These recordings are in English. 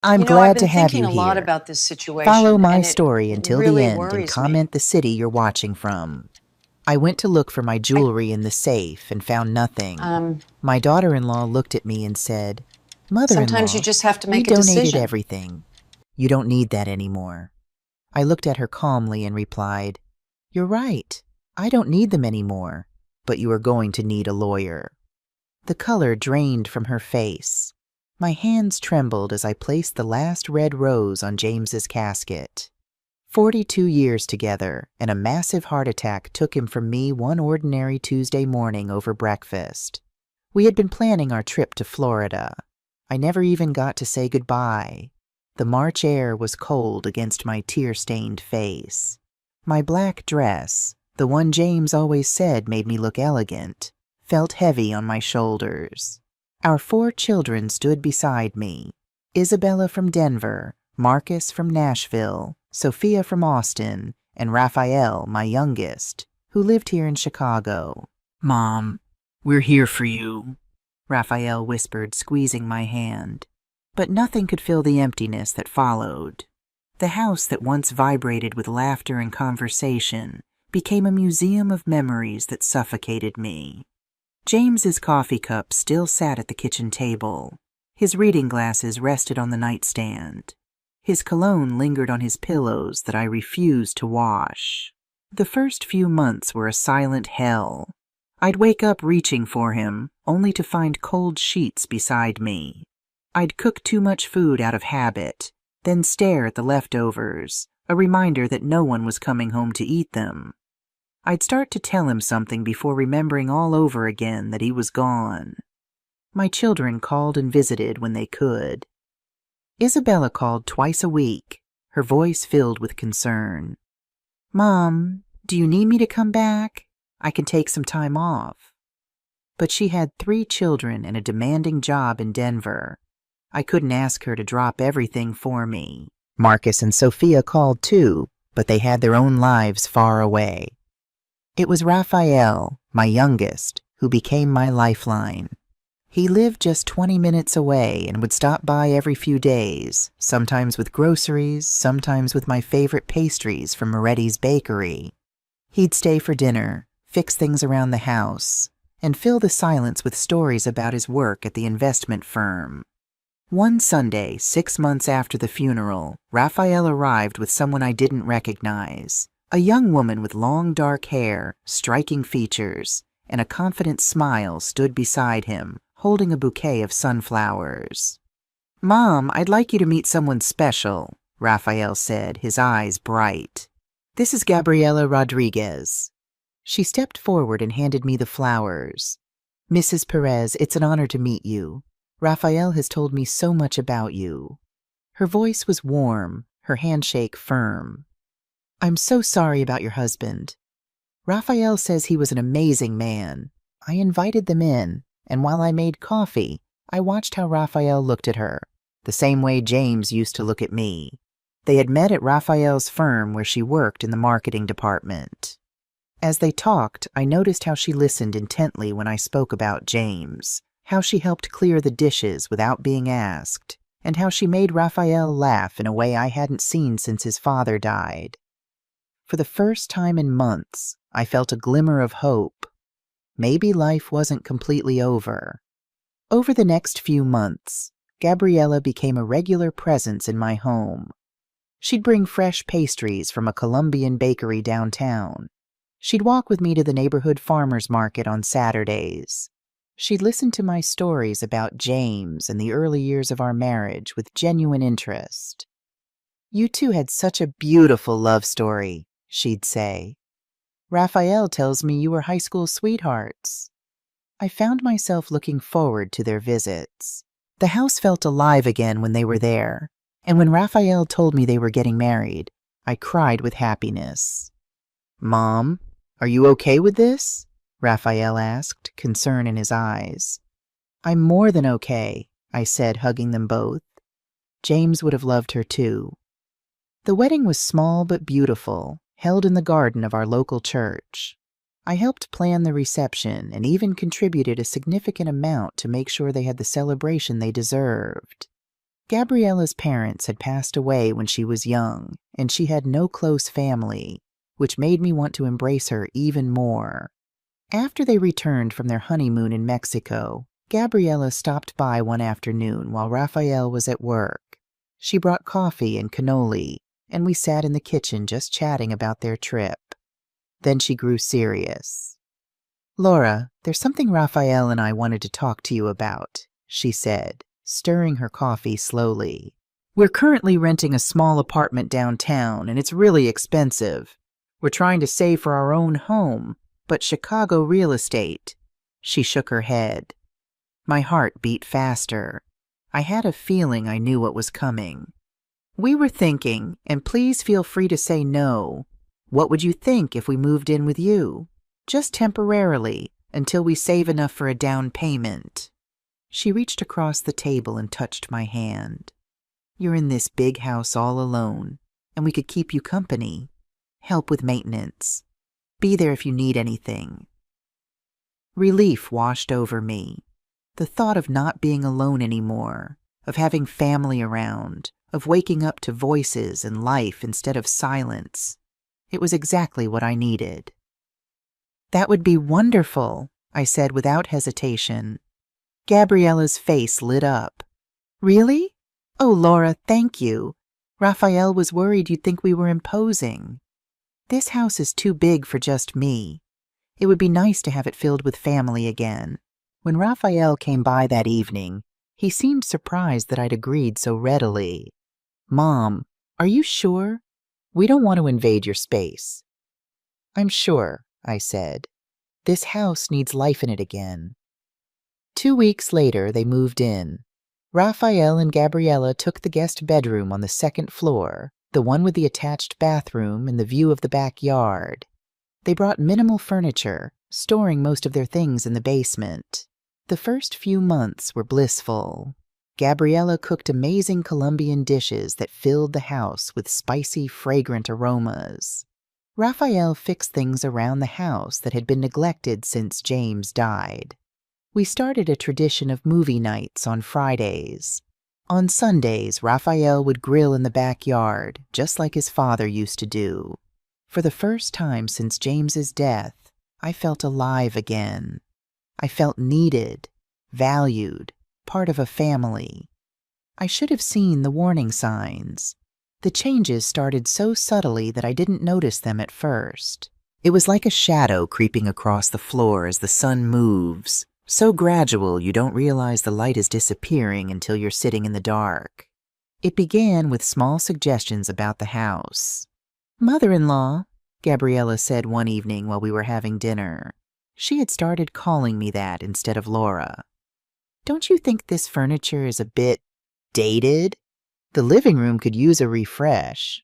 I'm I've glad to been have thinking you a lot here. about this Follow situation, my and it story until the really end and worries me. comment the city you're watching from. I went to look for my I, jewelry in the safe and found nothing. um, My daughter-in-law looked at me and said, Sometimes you "Mother-in-law, just have to we make a donated decision. everything. You don't need that anymore." I looked at her calmly and replied, "You're right. I don't need them anymore, but you are going to need a lawyer." The color drained from her face. My hands trembled as I placed the last red rose on James's casket. 42 years together, and a massive heart attack took him from me one ordinary Tuesday morning over breakfast. We had been planning our trip to Florida. I never even got to say goodbye. The March air was cold against my tear-stained face. My black dress, the one James always said made me look elegant, felt heavy on my shoulders. Our 4 children stood beside me. Isabella from Denver, Marcus from Nashville, Sophia from Austin, and Raphael, my youngest, who lived here in Chicago. "Mom, we're here for you," Raphael whispered, squeezing my hand. But nothing could fill the emptiness that followed. The house that once vibrated with laughter and conversation became a museum of memories that suffocated me. James's coffee cup still sat at the kitchen table. His reading glasses rested on the nightstand. His cologne lingered on his pillows that I refused to wash. The first few months were a silent hell. I'd wake up reaching for him, only to find cold sheets beside me. I'd cook too much food out of habit, then stare at the leftovers, a reminder that no one was coming home to eat them. I'd start to tell him something before remembering all over again that he was gone. My children called and visited when they could. Isabella called twice a week, her voice filled with concern. "Mom, do you need me to come back? I can take some time off." But she had 3 children and a demanding job in Denver. I couldn't ask her to drop everything for me. Marcus and Sophia called too, but they had their own lives far away. It was Raphael, my youngest, who became my lifeline. He lived just 20 minutes away and would stop by every few days, sometimes with groceries, sometimes with my favorite pastries from Moretti's bakery. He'd stay for dinner, fix things around the house, and fill the silence with stories about his work at the investment firm. One Sunday, 6 months after the funeral, Raphael arrived with someone I didn't recognize. A young woman with long dark hair, striking features, and a confident smile stood beside him, holding a bouquet of sunflowers. "Mom, I'd like you to meet someone special," Raphael said, his eyes bright. "This is Gabriela Rodriguez." She stepped forward and handed me the flowers. "Mrs. Perez, it's an honor to meet you. Raphael has told me so much about you." Her voice was warm, her handshake firm. "I'm so sorry about your husband. Raphael says he was an amazing man. I invited them in, and while I made coffee, I watched how Raphael looked at her, the same way James used to look at me. They had met at Raphael's firm where she worked in the marketing department. As they talked, I noticed how she listened intently when I spoke about James, how she helped clear the dishes without being asked, and how she made Raphael laugh in a way I hadn't seen since his father died. For the first time in months, I felt a glimmer of hope. Maybe life wasn't completely over. Over the next few months, Gabriella became a regular presence in my home. She'd bring fresh pastries from a Colombian bakery downtown. She'd walk with me to the neighborhood farmers market on Saturdays. She'd listen to my stories about James and the early years of our marriage with genuine interest. "You two had such a beautiful love story," she'd say. "Raphael tells me you were high school sweethearts." I found myself looking forward to their visits. The house felt alive again when they were there, and when Raphael told me they were getting married, I cried with happiness. "Mom, are you okay with this?" Raphael asked, concern in his eyes. "I'm more than okay," I said, hugging them both. James would have loved her too. The wedding was small but beautiful, held in the garden of our local church. I helped plan the reception and even contributed a significant amount to make sure they had the celebration they deserved. Gabriella's parents had passed away when she was young, and she had no close family, which made me want to embrace her even more. After they returned from their honeymoon in Mexico, Gabriella stopped by one afternoon while Raphael was at work. She brought coffee and cannoli, and we sat in the kitchen just chatting about their trip. Then she grew serious. "Laura, there's something Raphael and I wanted to talk to you about," she said, stirring her coffee slowly. "We're currently renting a small apartment downtown, and it's really expensive. We're trying to save for our own home, but Chicago real estate." She shook her head. My heart beat faster. I had a feeling I knew what was coming. "We were thinking, and please feel free to say no, what would you think if we moved in with you? Just temporarily, until we save enough for a down payment." She reached across the table and touched my hand. "You're in this big house all alone, and we could keep you company, help with maintenance, be there if you need anything." Relief washed over me. The thought of not being alone anymore, of having family around, of waking up to voices and life instead of silence. It was exactly what I needed. "That would be wonderful," I said without hesitation. Gabriella's face lit up. "Really? Oh, Laura, thank you. Raphael was worried you'd think we were imposing. This house is too big for just me. It would be nice to have it filled with family again." When Raphael came by that evening, he seemed surprised that I'd agreed so readily. "Mom, are you sure? We don't want to invade your space." "I'm sure," I said. "This house needs life in it again." 2 weeks later, they moved in. Raphael and Gabriella took the guest bedroom on the second floor, the one with the attached bathroom and the view of the backyard. They brought minimal furniture, storing most of their things in the basement. The first few months were blissful. Gabriella cooked amazing Colombian dishes that filled the house with spicy, fragrant aromas. Raphael fixed things around the house that had been neglected since James died. We started a tradition of movie nights on Fridays. On Sundays, Raphael would grill in the backyard, just like his father used to do. For the first time since James's death, I felt alive again. I felt needed, valued, part of a family. I should have seen the warning signs. The changes started so subtly that I didn't notice them at first. It was like a shadow creeping across the floor as the sun moves, so gradual you don't realize the light is disappearing until you're sitting in the dark. It began with small suggestions about the house. "Mother-in-law," Gabriella said one evening while we were having dinner. She had started calling me that instead of Laura. "Don't you think this furniture is a bit dated? The living room could use a refresh."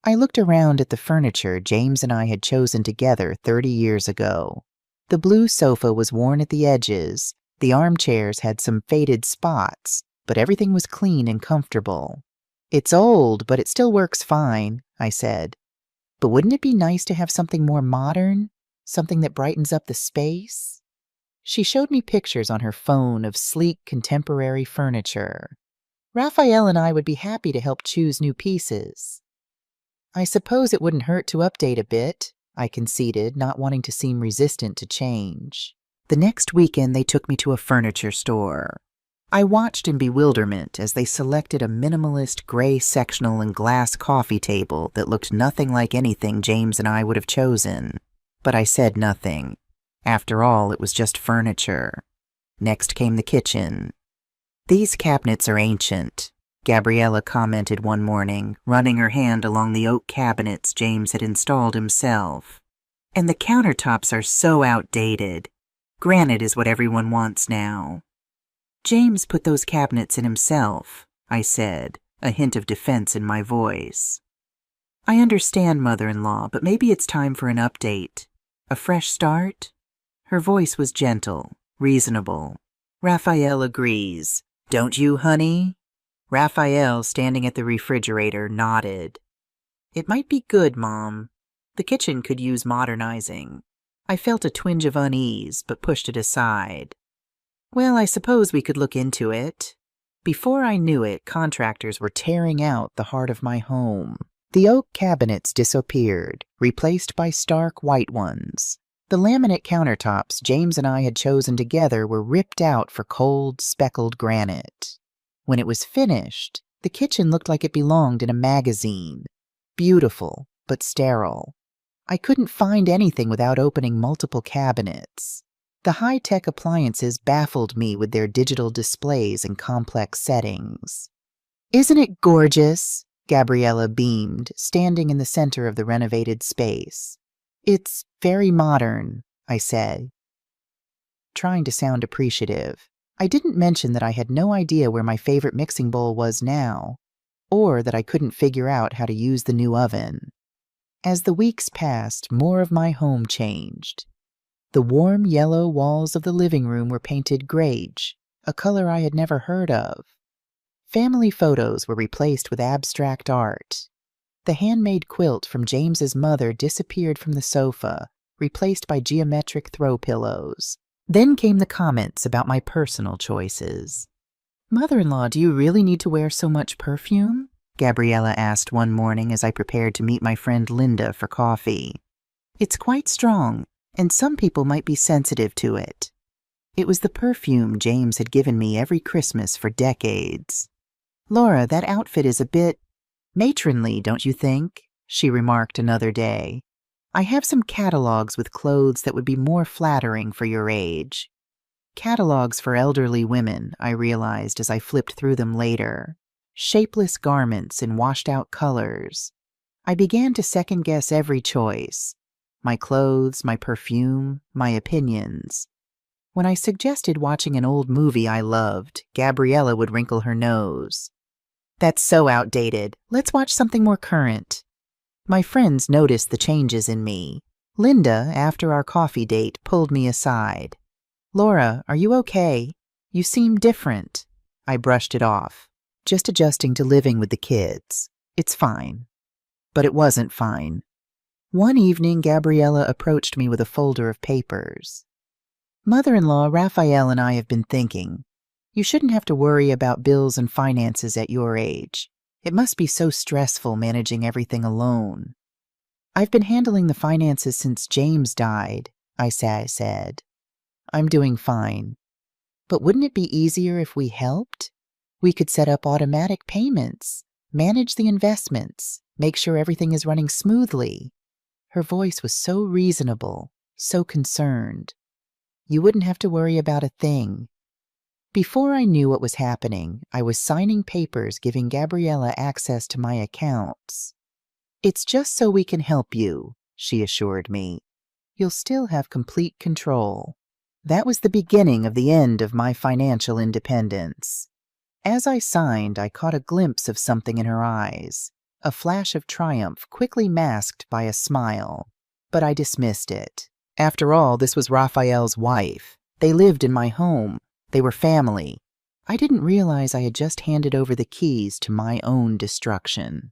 I looked around at the furniture James and I had chosen together 30 years ago. The blue sofa was worn at the edges, the armchairs had some faded spots, but everything was clean and comfortable. "It's old, but it still works fine," I said. "But wouldn't it be nice to have something more modern? Something that brightens up the space?" She showed me pictures on her phone of sleek, contemporary furniture. "Raphael and I would be happy to help choose new pieces." "I suppose it wouldn't hurt to update a bit," I conceded, not wanting to seem resistant to change. The next weekend, they took me to a furniture store. I watched in bewilderment as they selected a minimalist gray sectional and glass coffee table that looked nothing like anything James and I would have chosen. But I said nothing. After all, it was just furniture. Next came the kitchen. "These cabinets are ancient," Gabriella commented one morning, running her hand along the oak cabinets James had installed himself. "And the countertops are so outdated. Granite is what everyone wants now." "James put those cabinets in himself," I said, a hint of defense in my voice. "I understand, mother-in-law, but maybe it's time for an update. A fresh start?" Her voice was gentle, reasonable. "Raphael agrees. Don't you, honey?" Raphael, standing at the refrigerator, nodded. "It might be good, Mom. The kitchen could use modernizing." I felt a twinge of unease, but pushed it aside. "Well, I suppose we could look into it." Before I knew it, contractors were tearing out the heart of my home. The oak cabinets disappeared, replaced by stark white ones. The laminate countertops James and I had chosen together were ripped out for cold, speckled granite. When it was finished, the kitchen looked like it belonged in a magazine. Beautiful, but sterile. I couldn't find anything without opening multiple cabinets. The high-tech appliances baffled me with their digital displays and complex settings. "Isn't it gorgeous?" Gabriella beamed, standing in the center of the renovated space. "It's very modern," I said, trying to sound appreciative. I didn't mention that I had no idea where my favorite mixing bowl was now, or that I couldn't figure out how to use the new oven. As the weeks passed, more of my home changed. The warm yellow walls of the living room were painted grage, a color I had never heard of. Family photos were replaced with abstract art. The handmade quilt from James's mother disappeared from the sofa, replaced by geometric throw pillows. Then came the comments about my personal choices. "Mother-in-law, do you really need to wear so much perfume?" Gabriella asked one morning as I prepared to meet my friend Linda for coffee. "It's quite strong, and some people might be sensitive to it." It was the perfume James had given me every Christmas for decades. "Laura, that outfit is a bit matronly, don't you think?" she remarked another day. "I have some catalogs with clothes that would be more flattering for your age." Catalogs for elderly women, I realized as I flipped through them later. Shapeless garments in washed-out colors. I began to second-guess every choice. My clothes, my perfume, my opinions. When I suggested watching an old movie I loved, Gabriella would wrinkle her nose. "That's so outdated. Let's watch something more current." My friends noticed the changes in me. Linda, after our coffee date, pulled me aside. "Laura, are you okay? You seem different." I brushed it off. "Just adjusting to living with the kids. It's fine." But it wasn't fine. One evening, Gabriella approached me with a folder of papers. "Mother-in-law, Raphael and I have been thinking. You shouldn't have to worry about bills and finances at your age. It must be so stressful managing everything alone." "I've been handling the finances since James died," I said. "I'm doing fine. But wouldn't it be easier if we helped? We could set up automatic payments, manage the investments, make sure everything is running smoothly." Her voice was so reasonable, so concerned. "You wouldn't have to worry about a thing." Before I knew what was happening, I was signing papers giving Gabriella access to my accounts. "It's just so we can help you," she assured me. "You'll still have complete control." That was the beginning of the end of my financial independence. As I signed, I caught a glimpse of something in her eyes, a flash of triumph quickly masked by a smile. But I dismissed it. After all, this was Raphael's wife. They lived in my home. They were family. I didn't realize I had just handed over the keys to my own destruction.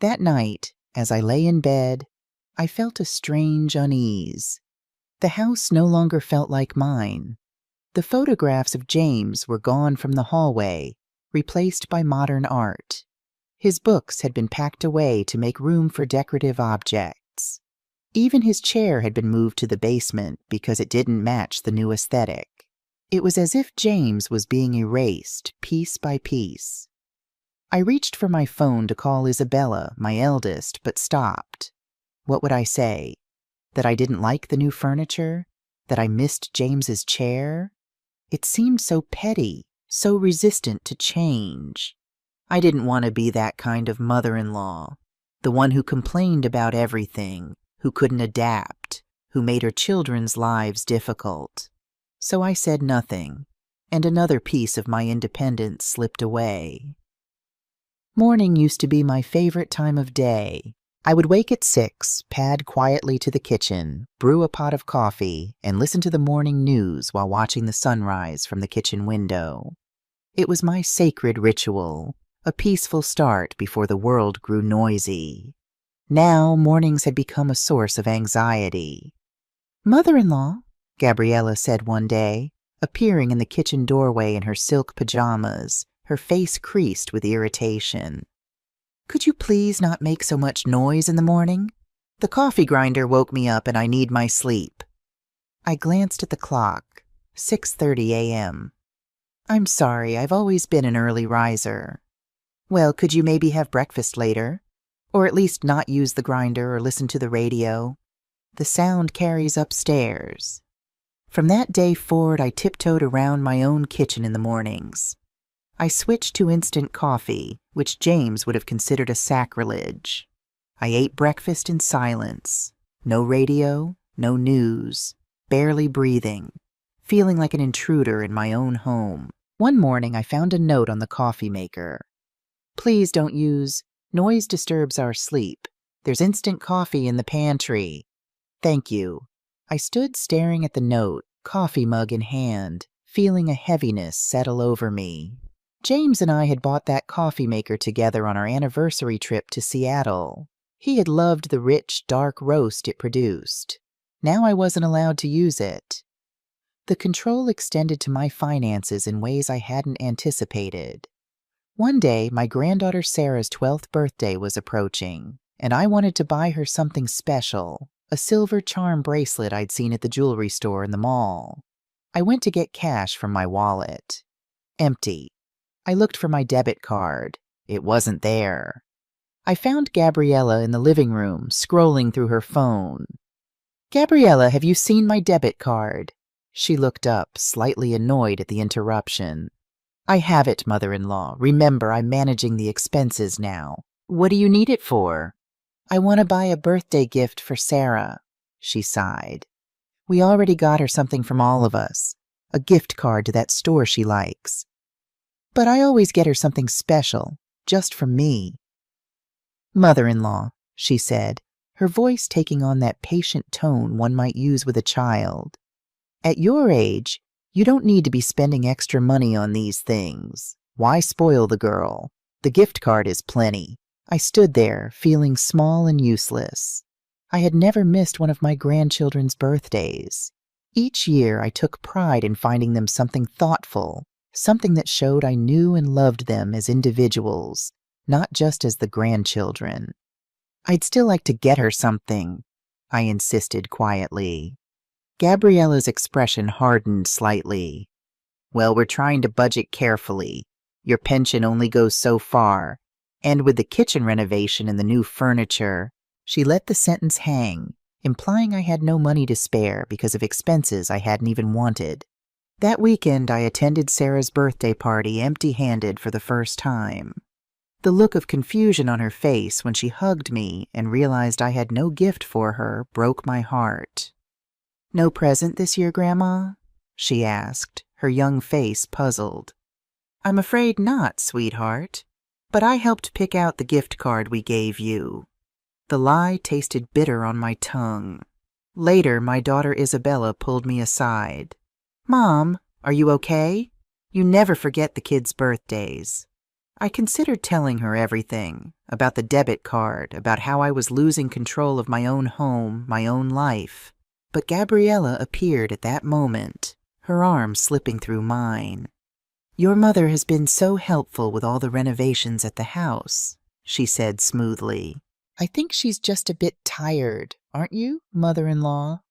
That night, as I lay in bed, I felt a strange unease. The house no longer felt like mine. The photographs of James were gone from the hallway, replaced by modern art. His books had been packed away to make room for decorative objects. Even his chair had been moved to the basement because it didn't match the new aesthetic. It was as if James was being erased piece by piece. I reached for my phone to call Isabella, my eldest, but stopped. What would I say? That I didn't like the new furniture? That I missed James's chair? It seemed so petty, so resistant to change. I didn't want to be that kind of mother-in-law, the one who complained about everything, who couldn't adapt, who made her children's lives difficult. So I said nothing, and another piece of my independence slipped away. Morning used to be my favorite time of day. I would wake at 6, pad quietly to the kitchen, brew a pot of coffee, and listen to the morning news while watching the sunrise from the kitchen window. It was my sacred ritual, a peaceful start before the world grew noisy. Now mornings had become a source of anxiety. "Mother-in-law," Gabriella said one day, appearing in the kitchen doorway in her silk pajamas, her face creased with irritation. "Could you please not make so much noise in the morning? The coffee grinder woke me up and I need my sleep." I glanced at the clock. 6:30 a.m. "I'm sorry, I've always been an early riser." "Well, could you maybe have breakfast later? Or at least not use the grinder or listen to the radio? The sound carries upstairs." From that day forward, I tiptoed around my own kitchen in the mornings. I switched to instant coffee, which James would have considered a sacrilege. I ate breakfast in silence. No radio, no news, barely breathing, feeling like an intruder in my own home. One morning, I found a note on the coffee maker. "Please don't use. Noise disturbs our sleep. There's instant coffee in the pantry. Thank you." I stood staring at the note, coffee mug in hand, feeling a heaviness settle over me. James and I had bought that coffee maker together on our anniversary trip to Seattle. He had loved the rich, dark roast it produced. Now I wasn't allowed to use it. The control extended to my finances in ways I hadn't anticipated. One day, my granddaughter Sarah's 12th birthday was approaching, and I wanted to buy her something special, a silver charm bracelet I'd seen at the jewelry store in the mall. I went to get cash from my wallet. Empty. I looked for my debit card. It wasn't there. I found Gabriella in the living room, scrolling through her phone. "Gabriella, have you seen my debit card?" She looked up, slightly annoyed at the interruption. "I have it, mother-in-law. Remember, I'm managing the expenses now. What do you need it for?" "I want to buy a birthday gift for Sarah," she sighed. "We already got her something from all of us, a gift card to that store she likes. But I always get her something special, just for me." "Mother-in-law," she said, her voice taking on that patient tone one might use with a child. "At your age, you don't need to be spending extra money on these things. Why spoil the girl? The gift card is plenty." I stood there, feeling small and useless. I had never missed one of my grandchildren's birthdays. Each year, I took pride in finding them something thoughtful, something that showed I knew and loved them as individuals, not just as the grandchildren. "I'd still like to get her something," I insisted quietly. Gabriella's expression hardened slightly. "Well, we're trying to budget carefully. Your pension only goes so far. And with the kitchen renovation and the new furniture," she let the sentence hang, implying I had no money to spare because of expenses I hadn't even wanted. That weekend, I attended Sarah's birthday party empty-handed for the first time. The look of confusion on her face when she hugged me and realized I had no gift for her broke my heart. "No present this year, Grandma?" she asked, her young face puzzled. "I'm afraid not, sweetheart. But I helped pick out the gift card we gave you." The lie tasted bitter on my tongue. Later, my daughter Isabella pulled me aside. "Mom, are you okay? You never forget the kids' birthdays." I considered telling her everything, about the debit card, about how I was losing control of my own home, my own life. But Gabriella appeared at that moment, her arm slipping through mine. "Your mother has been so helpful with all the renovations at the house," she said smoothly. "I think she's just a bit tired, aren't you, mother-in-law?"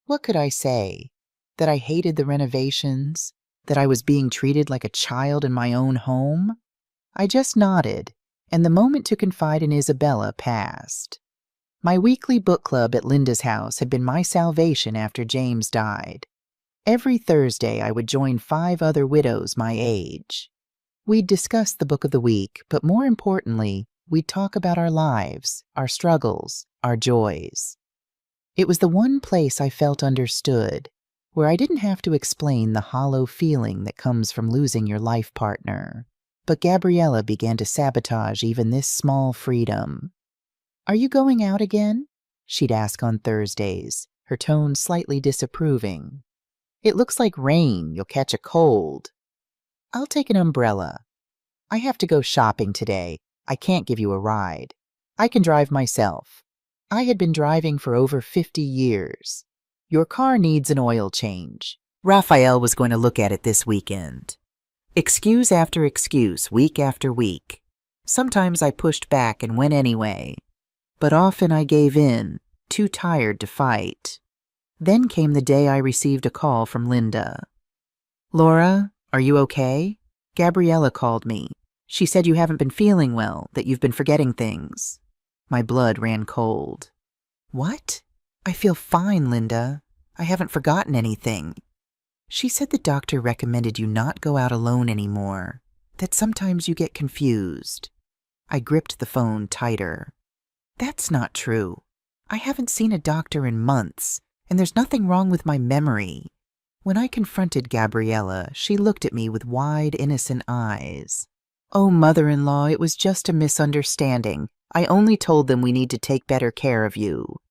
What could I say? That I hated the renovations? That I was being treated like a child in my own home? I just nodded, and the moment to confide in Isabella passed. My weekly book club at Linda's house had been my salvation after James died. Every Thursday, I would join 5 other widows my age. We'd discuss the book of the week, but more importantly, we'd talk about our lives, our struggles, our joys. It was the one place I felt understood, where I didn't have to explain the hollow feeling that comes from losing your life partner. But Gabriella began to sabotage even this small freedom. "Are you going out again?" she'd ask on Thursdays, her tone slightly disapproving. "It looks like rain. You'll catch a cold." "I'll take an umbrella. I have to go shopping today. I can't give you a ride. I can drive myself. I had been driving for over 50 years. Your car needs an oil change. Raphael was going to look at it this weekend." Excuse after excuse, week after week. Sometimes I pushed back and went anyway, but often I gave in, too tired to fight. Then came the day I received a call from Linda. "Laura, are you okay? Gabriella called me. She said you haven't been feeling well, that you've been forgetting things." My blood ran cold. "What? I feel fine, Linda. I haven't forgotten anything. She said the doctor recommended you not go out alone anymore, that sometimes you get confused." I gripped the phone tighter. "That's not true. I haven't seen a doctor in months, and there's nothing wrong with my memory." When I confronted Gabriella, she looked at me with wide, innocent eyes. "Oh, mother-in-law, it was just a misunderstanding. I only told them we need to take better care of you."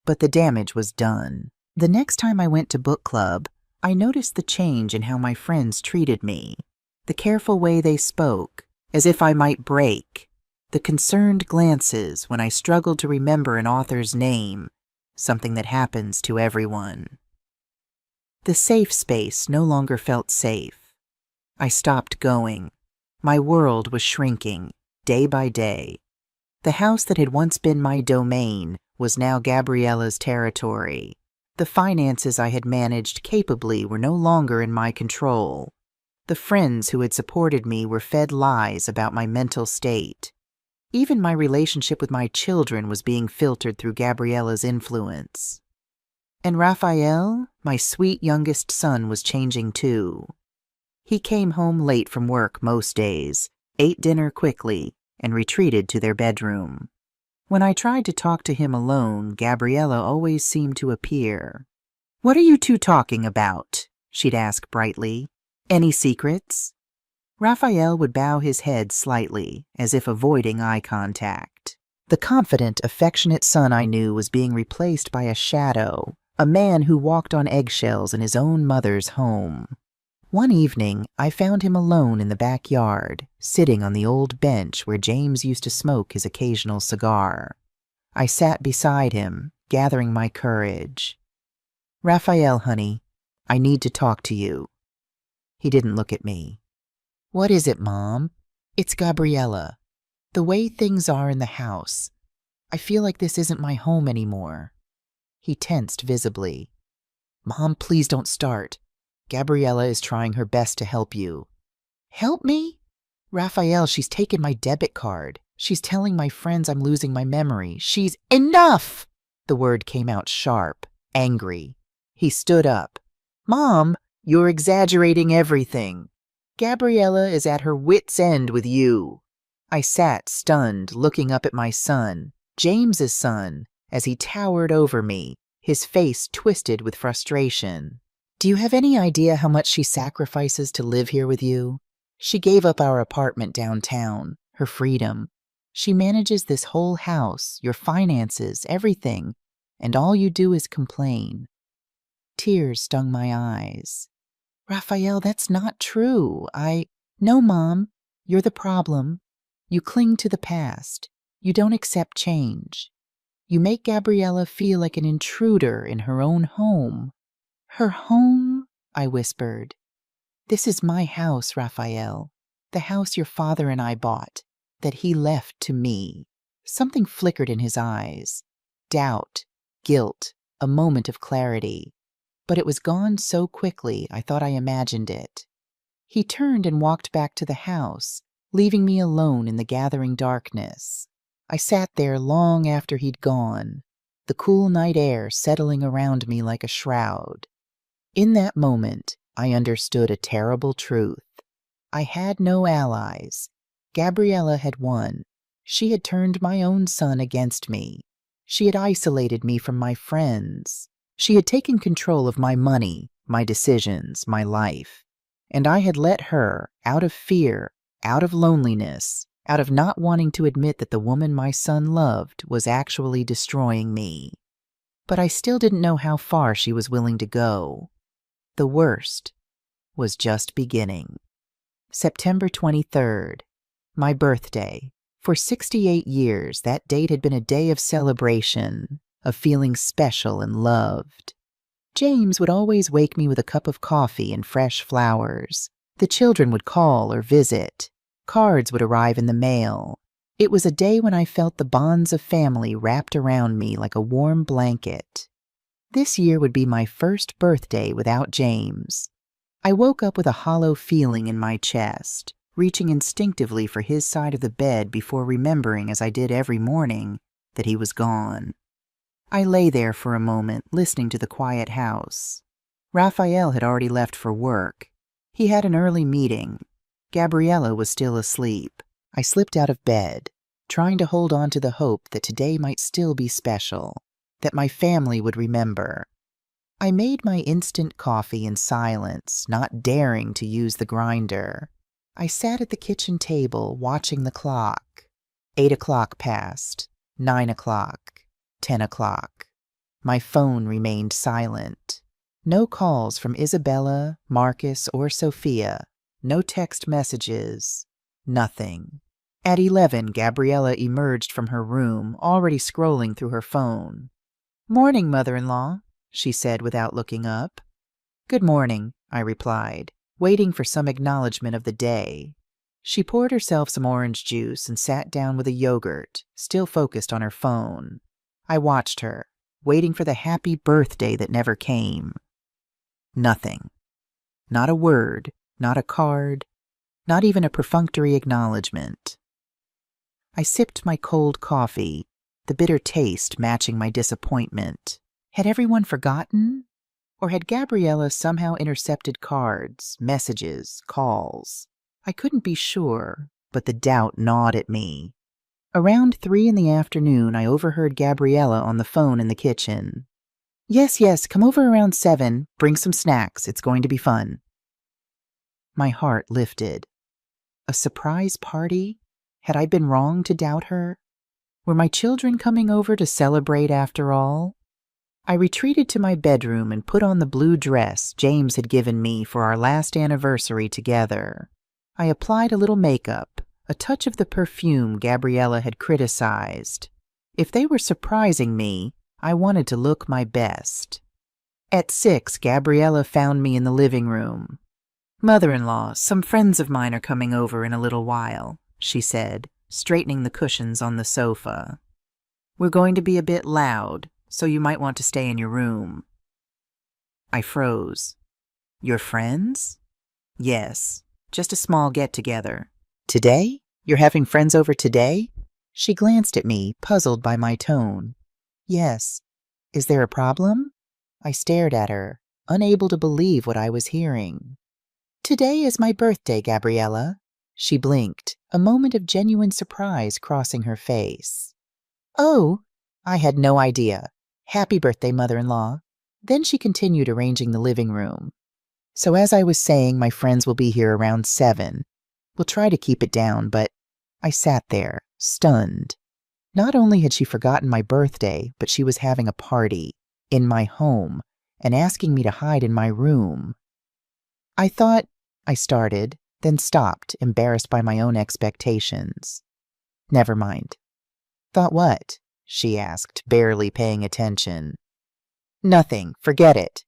But the damage was done. The next time I went to book club, I noticed the change in how my friends treated me, the careful way they spoke, as if I might break, the concerned glances when I struggled to remember an author's name, something that happens to everyone. The safe space no longer felt safe. I stopped going. My world was shrinking, day by day. The house that had once been my domain was now Gabriella's territory. The finances I had managed capably were no longer in my control. The friends who had supported me were fed lies about my mental state. Even my relationship with my children was being filtered through Gabriella's influence. And Raphael, my sweet youngest son, was changing too. He came home late from work most days, ate dinner quickly, and retreated to their bedroom. When I tried to talk to him alone, Gabriella always seemed to appear. "What are you two talking about?" she'd ask brightly. "Any secrets?" Raphael would bow his head slightly, as if avoiding eye contact. The confident, affectionate son I knew was being replaced by a shadow, a man who walked on eggshells in his own mother's home. One evening, I found him alone in the backyard, sitting on the old bench where James used to smoke his occasional cigar. I sat beside him, gathering my courage. "Raphael, honey, I need to talk to you." He didn't look at me. "What is it, Mom?" "It's Gabriella. The way things are in the house. I feel like this isn't my home anymore." He tensed visibly. "Mom, please don't start. Gabriella is trying her best to help you." "Help me?" "Raphael, she's taken my debit card. She's telling my friends I'm losing my memory. She's—" "Enough!" The word came out sharp, angry. He stood up. "Mom, you're exaggerating everything. Gabriella is at her wit's end with you." I sat stunned, looking up at my son, James's son, as he towered over me, his face twisted with frustration. "Do you have any idea how much she sacrifices to live here with you? She gave up our apartment downtown, her freedom. She manages this whole house, your finances, everything, and all you do is complain." Tears stung my eyes. "Raphael, that's not true. No, Mom, you're the problem. You cling to the past. You don't accept change. You make Gabriella feel like an intruder in her own home." "Her home?" I whispered. "This is my house, Raphael. The house your father and I bought, that he left to me." Something flickered in his eyes. Doubt, guilt, a moment of clarity. But it was gone so quickly I thought I imagined it. He turned and walked back to the house, leaving me alone in the gathering darkness. I sat there long after he'd gone, the cool night air settling around me like a shroud. In that moment, I understood a terrible truth. I had no allies. Gabriella had won. She had turned my own son against me. She had isolated me from my friends. She had taken control of my money, my decisions, my life. And I had let her, out of fear, out of loneliness, out of not wanting to admit that the woman my son loved was actually destroying me. But I still didn't know how far she was willing to go. The worst was just beginning. September 23rd, my birthday. For 68 years, that date had been a day of celebration, of feeling special and loved. James would always wake me with a cup of coffee and fresh flowers. The children would call or visit. Cards would arrive in the mail. It was a day when I felt the bonds of family wrapped around me like a warm blanket. This year would be my first birthday without James. I woke up with a hollow feeling in my chest, reaching instinctively for his side of the bed before remembering, as I did every morning, that he was gone. I lay there for a moment, listening to the quiet house. Raphael had already left for work. He had an early meeting. Gabriella was still asleep. I slipped out of bed, trying to hold on to the hope that today might still be special, that my family would remember. I made my instant coffee in silence, not daring to use the grinder. I sat at the kitchen table, watching the clock. 8 o'clock passed, 9 o'clock, 10 o'clock. My phone remained silent. No calls from Isabella, Marcus, or Sophia. No text messages. Nothing. At 11, Gabriella emerged from her room, already scrolling through her phone. "Morning, mother-in-law," she said without looking up. "Good morning," I replied, waiting for some acknowledgement of the day. She poured herself some orange juice and sat down with a yogurt, still focused on her phone. I watched her, waiting for the happy birthday that never came. Nothing. Not a word, not a card, not even a perfunctory acknowledgement. I sipped my cold coffee, the bitter taste matching my disappointment. Had everyone forgotten? Or had Gabriella somehow intercepted cards, messages, calls? I couldn't be sure, but the doubt gnawed at me. Around 3 in the afternoon, I overheard Gabriella on the phone in the kitchen. Yes, come over around 7. Bring some snacks. It's going to be fun." My heart lifted. A surprise party? Had I been wrong to doubt her? Were my children coming over to celebrate after all? I retreated to my bedroom and put on the blue dress James had given me for our last anniversary together. I applied a little makeup, a touch of the perfume Gabriella had criticized. If they were surprising me, I wanted to look my best. At 6, Gabriella found me in the living room. "Mother-in-law, some friends of mine are coming over in a little while," she said, straightening the cushions on the sofa. "We're going to be a bit loud, so you might want to stay in your room." I froze. "Your friends?" "Yes, just a small get-together." "Today? You're having friends over today?" She glanced at me, puzzled by my tone. "Yes. Is there a problem?" I stared at her, unable to believe what I was hearing. "Today is my birthday, Gabriella." She blinked, a moment of genuine surprise crossing her face. "Oh, I had no idea. Happy birthday, mother-in-law." Then she continued arranging the living room. "So as I was saying, my friends will be here around 7. We'll try to keep it down, but..." I sat there, stunned. Not only had she forgotten my birthday, but she was having a party, in my home, and asking me to hide in my room. "I thought," I started, then stopped, embarrassed by my own expectations. "Never mind." "Thought what?" she asked, barely paying attention. "Nothing, forget it."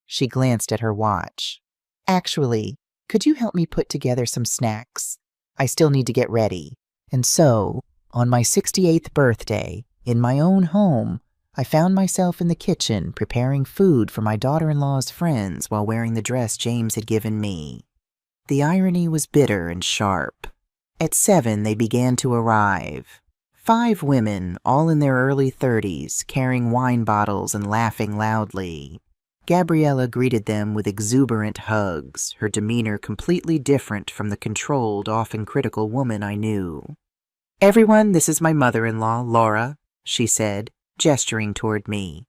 She glanced at her watch. "Actually, could you help me put together some snacks? I still need to get ready." And so, on my 68th birthday, in my own home, I found myself in the kitchen preparing food for my daughter-in-law's friends while wearing the dress James had given me. The irony was bitter and sharp. At 7, they began to arrive. 5 women, all in their early 30s, carrying wine bottles and laughing loudly. Gabriella greeted them with exuberant hugs, her demeanor completely different from the controlled, often critical woman I knew. "Everyone, this is my mother-in-law, Laura," she said, gesturing toward me.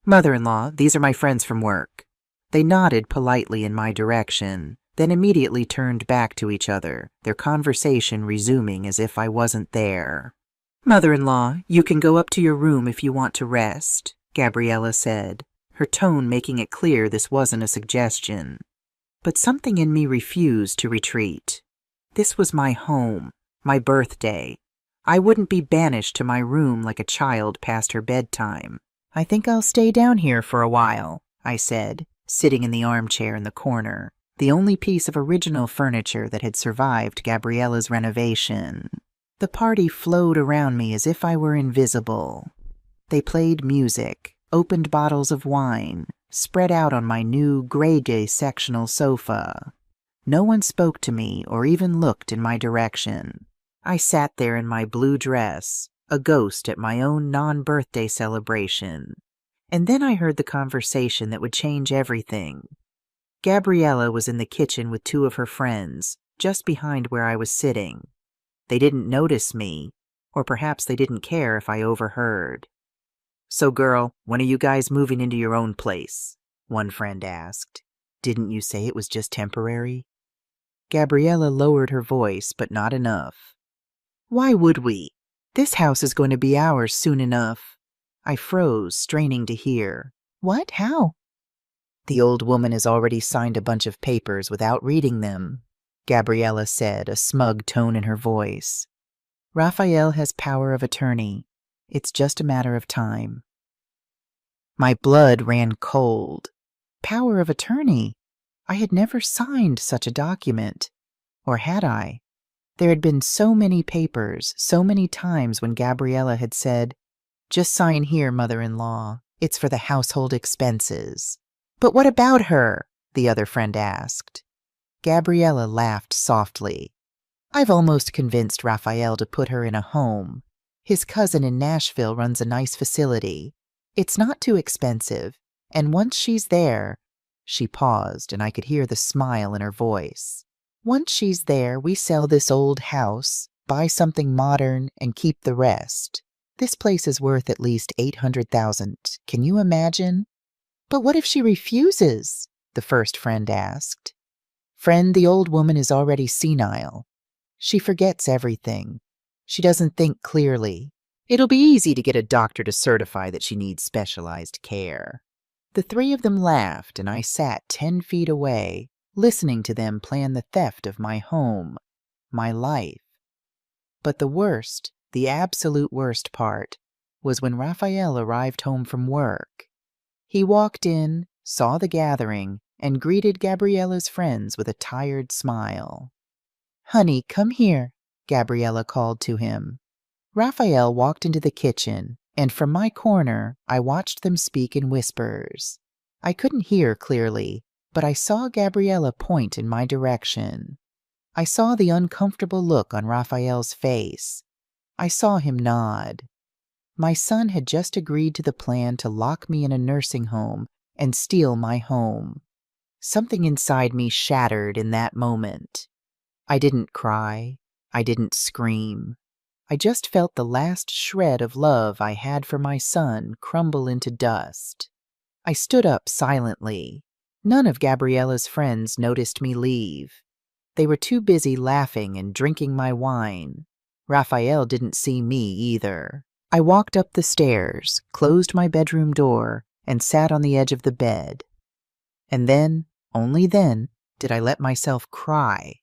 "Mother-in-law, these are my friends from work." They nodded politely in my direction, then immediately turned back to each other, their conversation resuming as if I wasn't there. "Mother-in-law, you can go up to your room if you want to rest," Gabriella said, her tone making it clear this wasn't a suggestion. But something in me refused to retreat. This was my home, my birthday. I wouldn't be banished to my room like a child past her bedtime. "I think I'll stay down here for a while," I said, sitting in the armchair in the corner. the only piece of original furniture that had survived Gabriella's renovation. The party flowed around me as if I were invisible. They played music, opened bottles of wine, spread out on my new grey sectional sofa. No one spoke to me or even looked in my direction. I sat there in my blue dress, a ghost at my own non-birthday celebration. And then I heard the conversation that would change everything. Gabriella was in the kitchen with two of her friends, just behind where I was sitting. They didn't notice me, or perhaps they didn't care if I overheard. "So, girl, when are you guys moving into your own place?" one friend asked. "Didn't you say it was just temporary?" Gabriella lowered her voice, but not enough. "Why would we? This house is going to be ours soon enough." I froze, straining to hear. "What? How?" "The old woman has already signed a bunch of papers without reading them," Gabriella said, a smug tone in her voice. "Raphael has power of attorney. It's just a matter of time." My blood ran cold. Power of attorney? I had never signed such a document. Or had I? There had been so many papers, so many times when Gabriella had said, "Just sign here, mother-in-law. It's for the household expenses." "But what about her?" the other friend asked. Gabriella laughed softly. "I've almost convinced Raphael to put her in a home. His cousin in Nashville runs a nice facility. It's not too expensive, and once she's there—" She paused, and I could hear the smile in her voice. "Once she's there, we sell this old house, buy something modern, and keep the rest. This place is worth at least $800,000. Can you imagine?" "But what if she refuses?" the first friend asked. "Friend, the old woman is already senile. She forgets everything. She doesn't think clearly. It'll be easy to get a doctor to certify that she needs specialized care." The three of them laughed, and I sat 10 feet away, listening to them plan the theft of my home, my life. But the worst, the absolute worst part, was when Raphael arrived home from work. He walked in, saw the gathering, and greeted Gabriella's friends with a tired smile. "Honey, come here," Gabriella called to him. Raphael walked into the kitchen, and from my corner, I watched them speak in whispers. I couldn't hear clearly, but I saw Gabriella point in my direction. I saw the uncomfortable look on Raphael's face. I saw him nod. My son had just agreed to the plan to lock me in a nursing home and steal my home. Something inside me shattered in that moment. I didn't cry. I didn't scream. I just felt the last shred of love I had for my son crumble into dust. I stood up silently. None of Gabriella's friends noticed me leave. They were too busy laughing and drinking my wine. Raphael didn't see me either. I walked up the stairs, closed my bedroom door, and sat on the edge of the bed. And then, only then, did I let myself cry.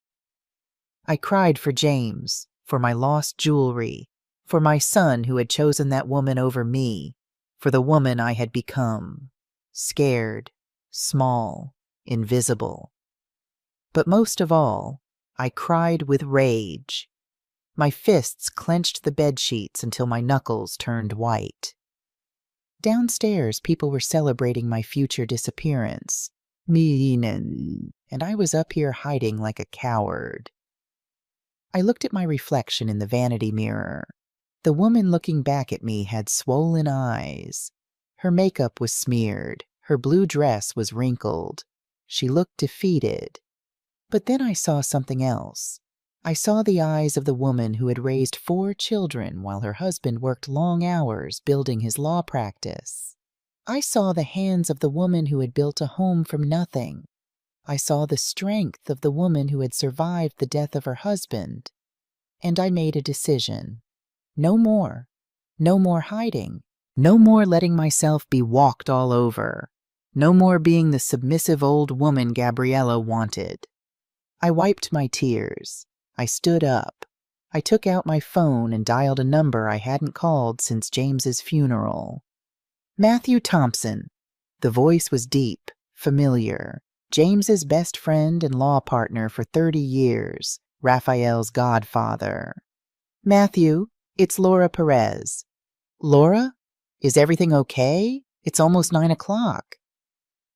I cried for James, for my lost jewelry, for my son who had chosen that woman over me, for the woman I had become. Scared, small, invisible. But most of all, I cried with rage. My fists clenched the bedsheets until my knuckles turned white. Downstairs, people were celebrating my future disappearance. And I was up here hiding like a coward. I looked at my reflection in the vanity mirror. The woman looking back at me had swollen eyes. Her makeup was smeared. Her blue dress was wrinkled. She looked defeated. But then I saw something else. I saw the eyes of the woman who had raised 4 children while her husband worked long hours building his law practice. I saw the hands of the woman who had built a home from nothing. I saw the strength of the woman who had survived the death of her husband. And I made a decision. No more. No more hiding. No more letting myself be walked all over. No more being the submissive old woman Gabriella wanted. I wiped my tears. I stood up. I took out my phone and dialed a number I hadn't called since James's funeral. Matthew Thompson. The voice was deep, familiar. James's best friend and law partner for 30 years, Raphael's godfather. Matthew, it's Laura Perez. Laura? Is everything okay? It's almost 9 o'clock.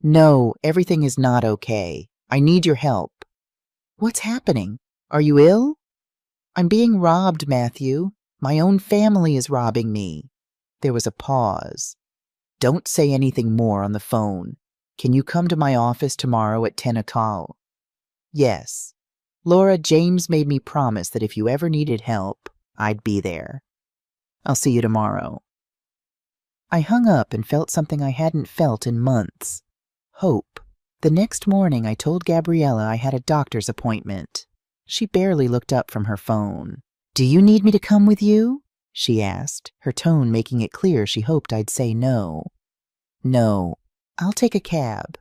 No, everything is not okay. I need your help. What's happening? Are you ill? I'm being robbed, Matthew. My own family is robbing me. There was a pause. Don't say anything more on the phone. Can you come to my office tomorrow at 10 o'clock? Yes. Laura, James made me promise that if you ever needed help, I'd be there. I'll see you tomorrow. I hung up and felt something I hadn't felt in months. Hope. The next morning, I told Gabriella I had a doctor's appointment. She barely looked up from her phone. Do you need me to come with you? She asked, her tone making it clear she hoped I'd say no. No, I'll take a cab.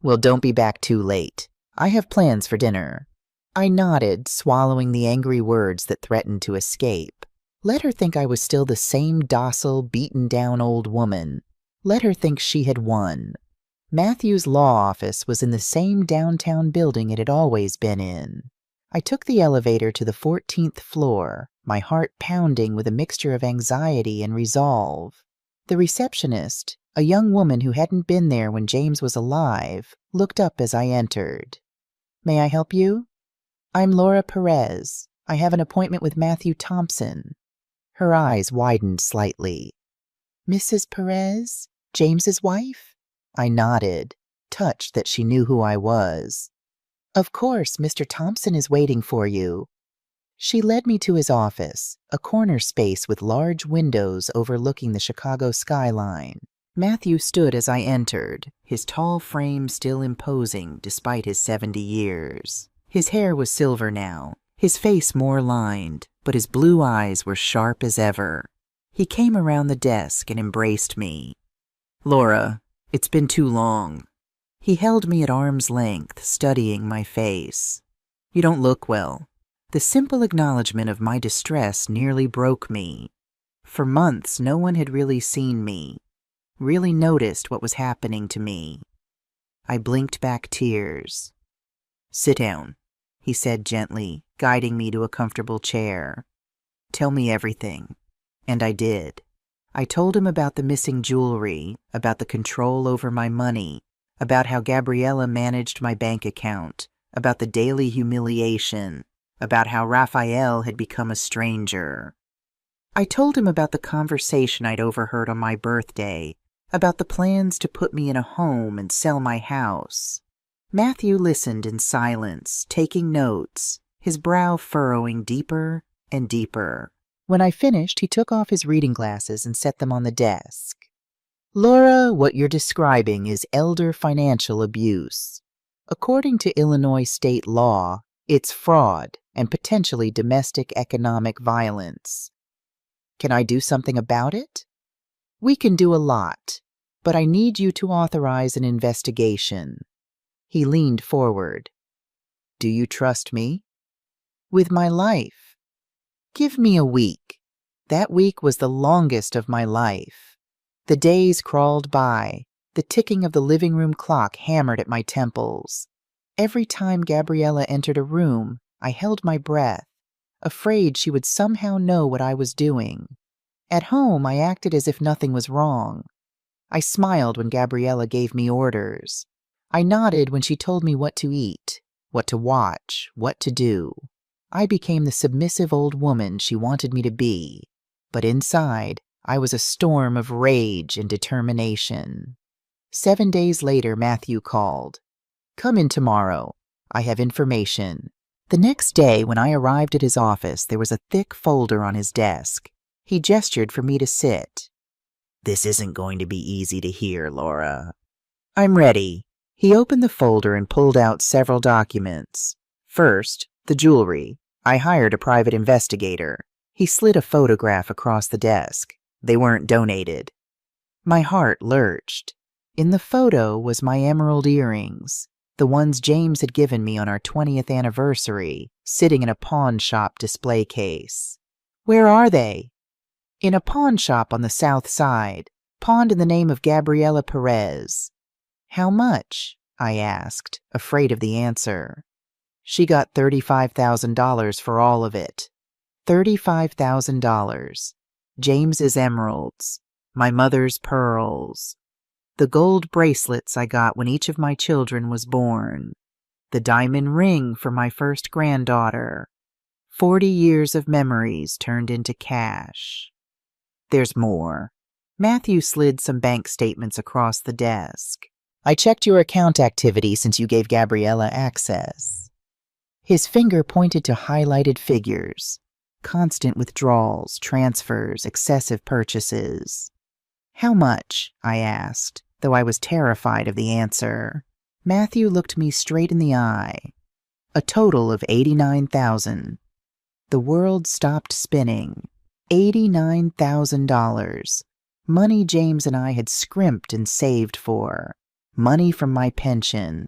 Well, don't be back too late. I have plans for dinner. I nodded, swallowing the angry words that threatened to escape. Let her think I was still the same docile, beaten-down old woman. Let her think she had won. Matthew's law office was in the same downtown building it had always been in. I took the elevator to the 14th floor, my heart pounding with a mixture of anxiety and resolve. The receptionist, a young woman who hadn't been there when James was alive, looked up as I entered. May I help you? I'm Laura Perez. I have an appointment with Matthew Thompson. Her eyes widened slightly. Mrs. Perez? James's wife? I nodded, touched that she knew who I was. Of course, Mr. Thompson is waiting for you. She led me to his office, a corner space with large windows overlooking the Chicago skyline. Matthew stood as I entered, his tall frame still imposing despite his 70 years. His hair was silver now, his face more lined, but his blue eyes were sharp as ever. He came around the desk and embraced me. Laura, it's been too long. He held me at arm's length, studying my face. You don't look well. The simple acknowledgement of my distress nearly broke me. For months, no one had really seen me, really noticed what was happening to me. I blinked back tears. Sit down, he said gently, guiding me to a comfortable chair. Tell me everything. And I did. I told him about the missing jewelry, about the control over my money, about how Gabriella managed my bank account, about the daily humiliation, about how Raphael had become a stranger. I told him about the conversation I'd overheard on my birthday, about the plans to put me in a home and sell my house. Matthew listened in silence, taking notes, his brow furrowing deeper and deeper. When I finished, he took off his reading glasses and set them on the desk. Laura, what you're describing is elder financial abuse. According to Illinois state law, it's fraud and potentially domestic economic violence. Can I do something about it? We can do a lot, but I need you to authorize an investigation. He leaned forward. Do you trust me? With my life. Give me a week. That week was the longest of my life. The days crawled by, the ticking of the living room clock hammered at my temples. Every time Gabriella entered a room, I held my breath, afraid she would somehow know what I was doing. At home, I acted as if nothing was wrong. I smiled when Gabriella gave me orders. I nodded when she told me what to eat, what to watch, what to do. I became the submissive old woman she wanted me to be, but inside, I was a storm of rage and determination. 7 days later, Matthew called. Come in tomorrow. I have information. The next day, when I arrived at his office, there was a thick folder on his desk. He gestured for me to sit. This isn't going to be easy to hear, Laura. I'm ready. He opened the folder and pulled out several documents. First, the jewelry. I hired a private investigator. He slid a photograph across the desk. They weren't donated. My heart lurched. In the photo was my emerald earrings, the ones James had given me on our 20th anniversary, sitting in a pawn shop display case. Where are they? In a pawn shop on the south side, pawned in the name of Gabriella Perez. How much? I asked, afraid of the answer. She got $35,000 for all of it. $35,000. James's emeralds. My mother's pearls. The gold bracelets I got when each of my children was born. The diamond ring for my first granddaughter. 40 years of memories turned into cash. There's more. Matthew slid some bank statements across the desk. I checked your account activity since you gave Gabriella access. His finger pointed to highlighted figures. Constant withdrawals, transfers, excessive purchases. How much? I asked, though I was terrified of the answer. Matthew looked me straight in the eye. A total of $89,000. The world stopped spinning. $89,000. Money James and I had scrimped and saved for. Money from my pension.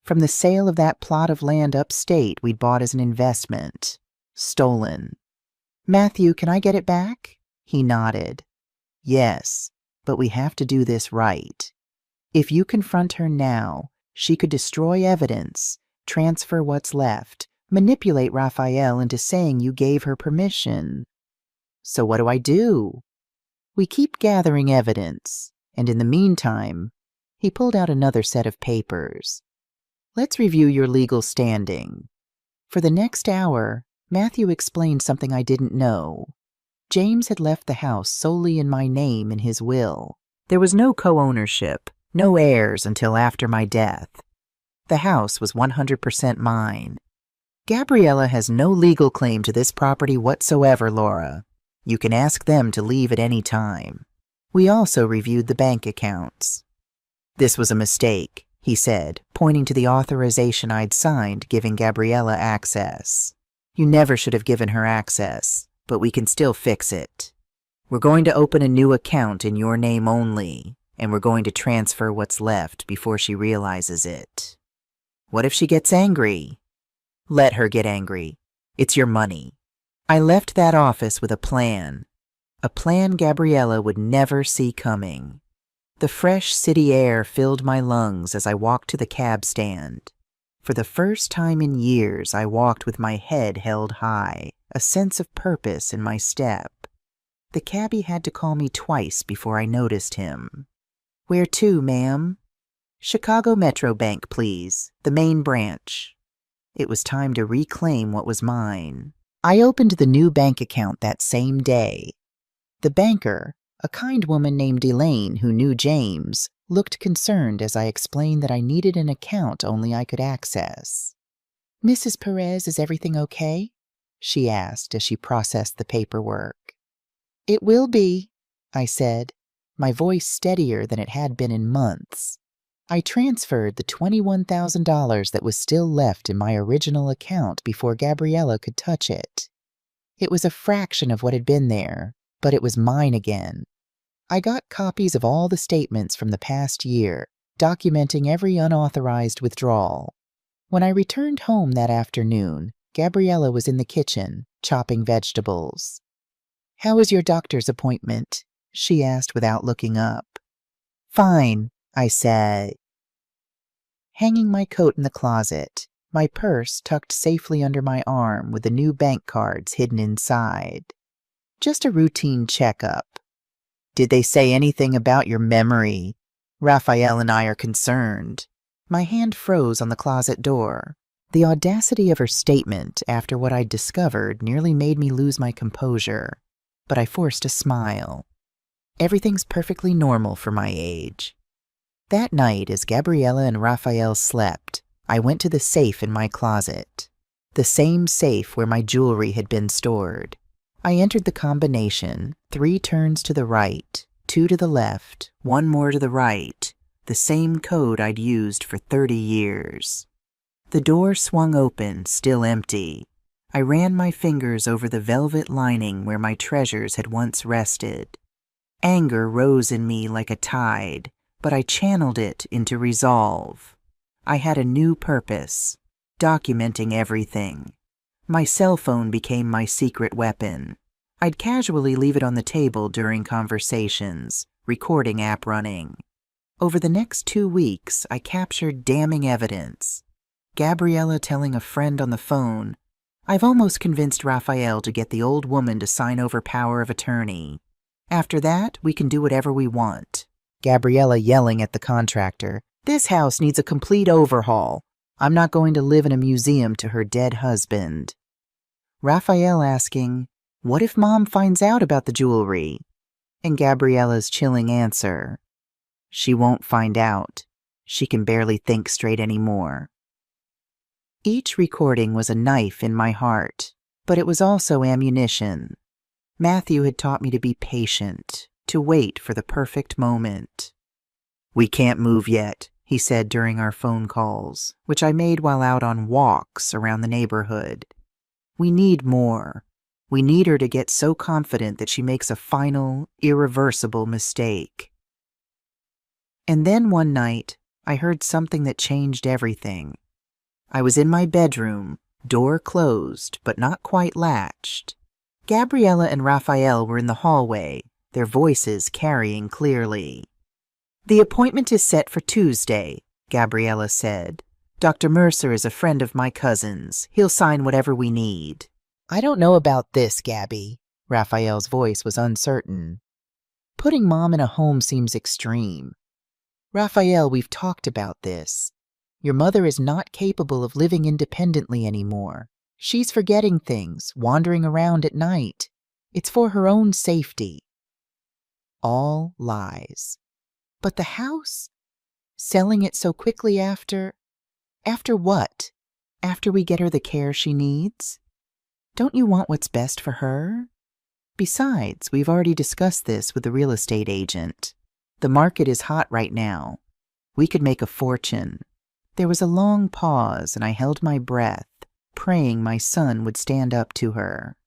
From the sale of that plot of land upstate we'd bought as an investment. Stolen. Matthew, can I get it back? He nodded. Yes, but we have to do this right. If you confront her now, she could destroy evidence, transfer what's left, manipulate Raphael into saying you gave her permission. So what do I do? We keep gathering evidence, and in the meantime, he pulled out another set of papers. Let's review your legal standing. For the next hour, Matthew explained something I didn't know. James had left the house solely in my name in his will. There was no co-ownership, no heirs until after my death. The house was 100% mine. Gabriella has no legal claim to this property whatsoever, Laura. You can ask them to leave at any time. We also reviewed the bank accounts. This was a mistake, he said, pointing to the authorization I'd signed giving Gabriella access. You never should have given her access, but we can still fix it. We're going to open a new account in your name only, and we're going to transfer what's left before she realizes it. What if she gets angry? Let her get angry. It's your money. I left that office with a plan Gabriella would never see coming. The fresh city air filled my lungs as I walked to the cab stand. For the first time in years, I walked with my head held high, a sense of purpose in my step. The cabbie had to call me twice before I noticed him. Where to, ma'am? Chicago Metro Bank, please, the main branch. It was time to reclaim what was mine. I opened the new bank account that same day. The banker, a kind woman named Elaine who knew James, looked concerned as I explained that I needed an account only I could access. Mrs. Perez, is everything okay? She asked as she processed the paperwork. It will be, I said, my voice steadier than it had been in months. I transferred the $21,000 that was still left in my original account before Gabriella could touch it. It was a fraction of what had been there, but it was mine again. I got copies of all the statements from the past year, documenting every unauthorized withdrawal. When I returned home that afternoon, Gabriella was in the kitchen, chopping vegetables. How was your doctor's appointment? She asked without looking up. Fine, I said. Hanging my coat in the closet, my purse tucked safely under my arm with the new bank cards hidden inside. Just a routine checkup. Did they say anything about your memory? Raphael and I are concerned. My hand froze on the closet door. The audacity of her statement after what I'd discovered nearly made me lose my composure, but I forced a smile. Everything's perfectly normal for my age. That night, as Gabriella and Raphael slept, I went to the safe in my closet, the same safe where my jewelry had been stored. I entered the combination, 3 turns to the right, 2 to the left, 1 more to the right, the same code I'd used for 30 years. The door swung open, still empty. I ran my fingers over the velvet lining where my treasures had once rested. Anger rose in me like a tide, but I channeled it into resolve. I had a new purpose, documenting everything. My cell phone became my secret weapon. I'd casually leave it on the table during conversations, recording app running. Over the next 2 weeks, I captured damning evidence. Gabriella telling a friend on the phone, "I've almost convinced Raphael to get the old woman to sign over power of attorney. After that, we can do whatever we want." Gabriella yelling at the contractor, "This house needs a complete overhaul. I'm not going to live in a museum to her dead husband." Raphael asking, "What if Mom finds out about the jewelry?" And Gabriella's chilling answer, "She won't find out. She can barely think straight anymore." Each recording was a knife in my heart, but it was also ammunition. Matthew had taught me to be patient, to wait for the perfect moment. "We can't move yet," he said during our phone calls, which I made while out on walks around the neighborhood. "We need more. We need her to get so confident that she makes a final, irreversible mistake." And then one night, I heard something that changed everything. I was in my bedroom, door closed, but not quite latched. Gabriella and Raphael were in the hallway, their voices carrying clearly. "The appointment is set for Tuesday," Gabriella said. "Dr. Mercer is a friend of my cousin's. He'll sign whatever we need." "I don't know about this, Gabby." Raphael's voice was uncertain. "Putting Mom in a home seems extreme. Raphael, we've talked about this. Your mother is not capable of living independently anymore. She's forgetting things, wandering around at night. It's for her own safety." All lies. But the house? Selling it so quickly after? After what? After we get her the care she needs? Don't you want what's best for her? Besides, we've already discussed this with the real estate agent. The market is hot right now. We could make a fortune. There was a long pause, and I held my breath, praying my son would stand up to her.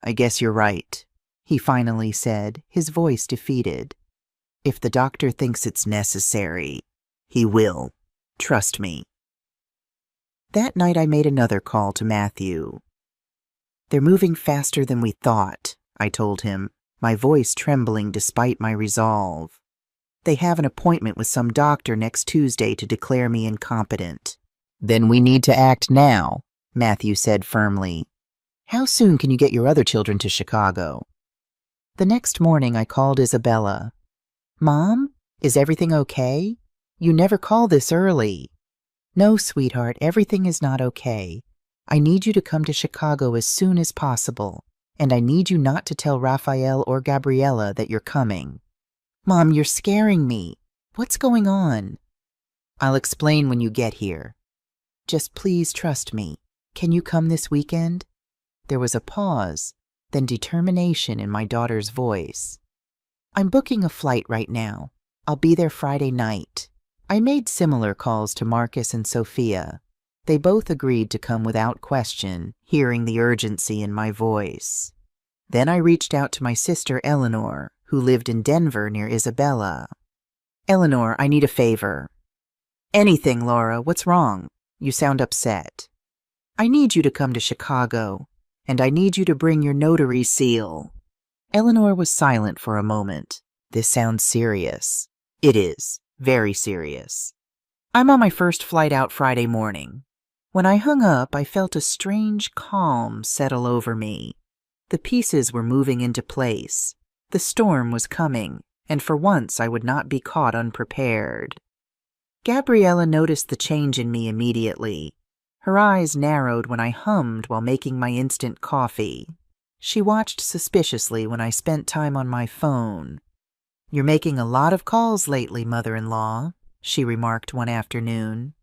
"I guess you're right," he finally said, his voice defeated. "If the doctor thinks it's necessary, he will. Trust me." That night I made another call to Matthew. "They're moving faster than we thought," I told him, my voice trembling despite my resolve. "They have an appointment with some doctor next Tuesday to declare me incompetent." "Then we need to act now," Matthew said firmly. "How soon can you get your other children to Chicago?" The next morning I called Isabella. "Mom, is everything okay? You never call this early." "No, sweetheart, everything is not okay. I need you to come to Chicago as soon as possible, and I need you not to tell Raphael or Gabriella that you're coming." "Mom, you're scaring me. What's going on?" "I'll explain when you get here. Just please trust me. Can you come this weekend?" There was a pause, then determination in my daughter's voice. "I'm booking a flight right now. I'll be there Friday night." I made similar calls to Marcus and Sophia. They both agreed to come without question, hearing the urgency in my voice. Then I reached out to my sister Eleanor, who lived in Denver near Isabella. "Eleanor, I need a favor." "Anything, Laura. What's wrong? You sound upset." "I need you to come to Chicago, and I need you to bring your notary seal." Eleanor was silent for a moment. "This sounds serious." "It is. Very serious. I'm on my first flight out Friday morning." When I hung up, I felt a strange calm settle over me. The pieces were moving into place. The storm was coming, and for once I would not be caught unprepared. Gabriella noticed the change in me immediately. Her eyes narrowed when I hummed while making my instant coffee. She watched suspiciously when I spent time on my phone. "You're making a lot of calls lately, mother-in-law," she remarked one afternoon.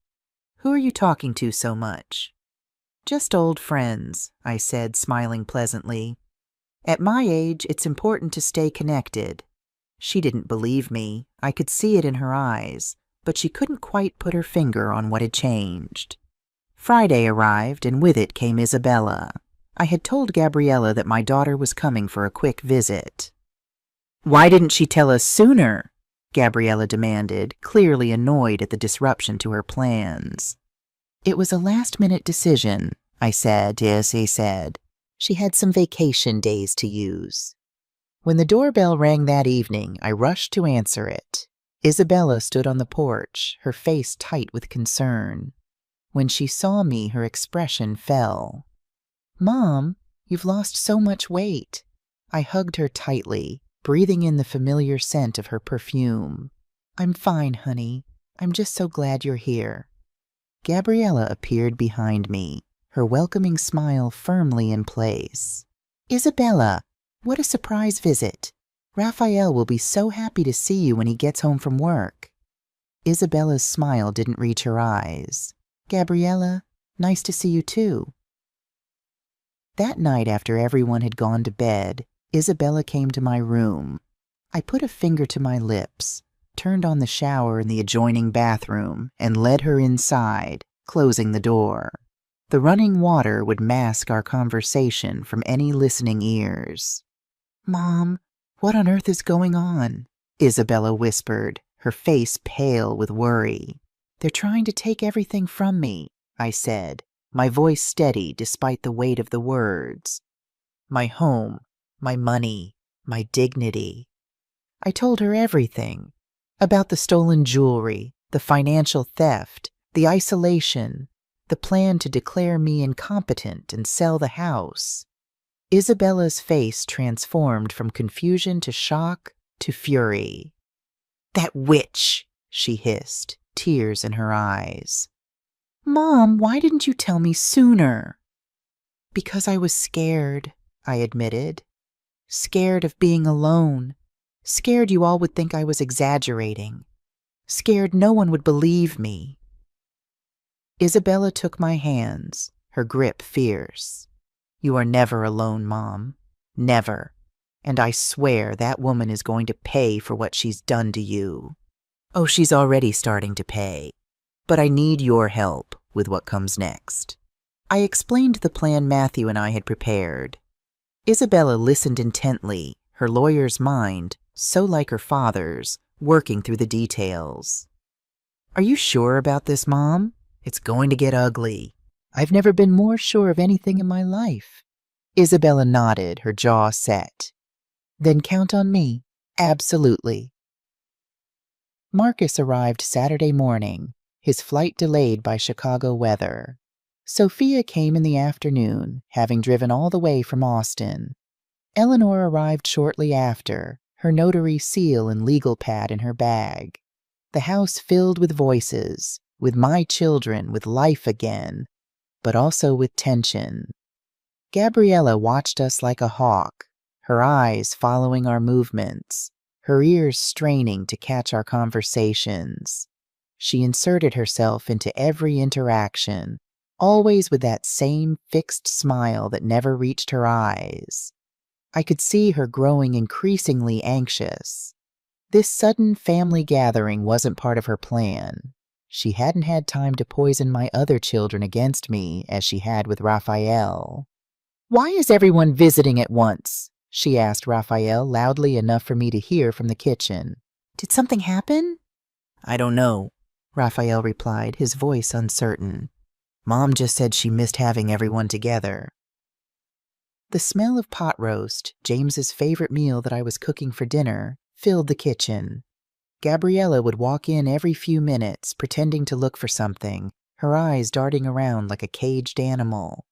"Who are you talking to so much?" "Just old friends," I said, smiling pleasantly. "At my age, it's important to stay connected." She didn't believe me. I could see it in her eyes, but she couldn't quite put her finger on what had changed. Friday arrived, and with it came Isabella. I had told Gabriella that my daughter was coming for a quick visit. "Why didn't she tell us sooner?" Gabriella demanded, clearly annoyed at the disruption to her plans. "It was a last-minute decision," I said, as he said. "She had some vacation days to use." When the doorbell rang that evening, I rushed to answer it. Isabella stood on the porch, her face tight with concern. When she saw me, her expression fell. "Mom, you've lost so much weight." I hugged her tightly, breathing in the familiar scent of her perfume. "I'm fine, honey. I'm just so glad you're here." Gabriella appeared behind me, her welcoming smile firmly in place. "Isabella, what a surprise visit. Raphael will be so happy to see you when he gets home from work." Isabella's smile didn't reach her eyes. "Gabriella, nice to see you too." That night, after everyone had gone to bed, Isabella came to my room. I put a finger to my lips, turned on the shower in the adjoining bathroom, and led her inside, closing the door. The running water would mask our conversation from any listening ears. "Mom, what on earth is going on?" Isabella whispered, her face pale with worry. "They're trying to take everything from me," I said, my voice steady despite the weight of the words. "My home, my money, my dignity." I told her everything. About the stolen jewelry, the financial theft, the isolation, the plan to declare me incompetent and sell the house. Isabella's face transformed from confusion to shock to fury. "That witch!" she hissed, tears in her eyes. "Mom, why didn't you tell me sooner?" "Because I was scared," I admitted. "Scared of being alone. Scared you all would think I was exaggerating. Scared no one would believe me." Isabella took my hands, her grip fierce. "You are never alone, Mom. Never. And I swear that woman is going to pay for what she's done to you. Oh, she's already starting to pay. But I need your help with what comes next." I explained the plan Matthew and I had prepared. Isabella listened intently, her lawyer's mind, so like her father's, working through the details. "Are you sure about this, Mom? It's going to get ugly. I've never been more sure of anything in my life." Isabella nodded, her jaw set. "Then count on me. Absolutely." Marcus arrived Saturday morning, his flight delayed by Chicago weather. Sophia came in the afternoon, having driven all the way from Austin. Eleanor arrived shortly after, her notary seal and legal pad in her bag. The house filled with voices, with my children, with life again, but also with tension. Gabriella watched us like a hawk, her eyes following our movements, her ears straining to catch our conversations. She inserted herself into every interaction, always with that same fixed smile that never reached her eyes. I could see her growing increasingly anxious. This sudden family gathering wasn't part of her plan. She hadn't had time to poison my other children against me as she had with Raphael. "Why is everyone visiting at once?" she asked Raphael loudly enough for me to hear from the kitchen. "Did something happen?" "I don't know," Raphael replied, his voice uncertain. "Mom just said she missed having everyone together." The smell of pot roast, James's favorite meal that I was cooking for dinner, filled the kitchen. Gabriella would walk in every few minutes, pretending to look for something, her eyes darting around like a caged animal.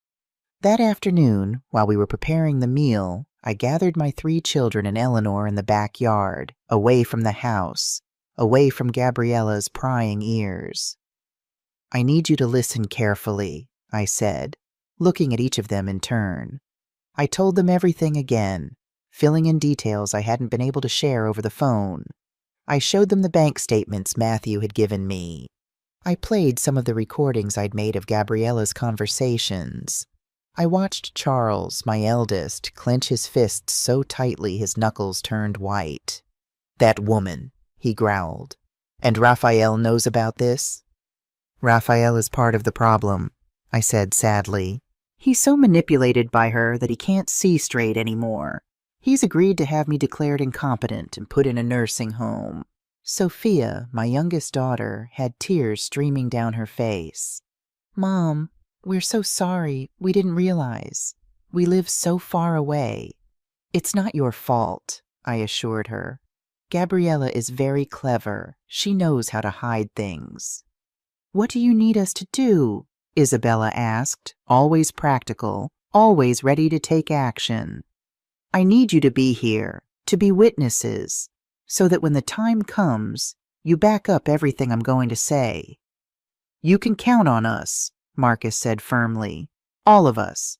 That afternoon, while we were preparing the meal, I gathered my 3 children and Eleanor in the backyard, away from the house, away from Gabriella's prying ears. "I need you to listen carefully," I said, looking at each of them in turn. I told them everything again, filling in details I hadn't been able to share over the phone. I showed them the bank statements Matthew had given me. I played some of the recordings I'd made of Gabriella's conversations. I watched Charles, my eldest, clench his fists so tightly his knuckles turned white. "That woman," he growled. "And Raphael knows about this?" "Raphael is part of the problem," I said sadly. "He's so manipulated by her that he can't see straight anymore. He's agreed to have me declared incompetent and put in a nursing home." Sophia, my youngest daughter, had tears streaming down her face. "Mom, we're so sorry. We didn't realize. We live so far away." "It's not your fault," I assured her. Gabriella is very clever. She knows how to hide things." "What do you need us to do?" Isabella asked, always practical, always ready to take action. "I need you to be here, to be witnesses, so that when the time comes, you back up everything I'm going to say." "You can count on us," Marcus said firmly. "All of us."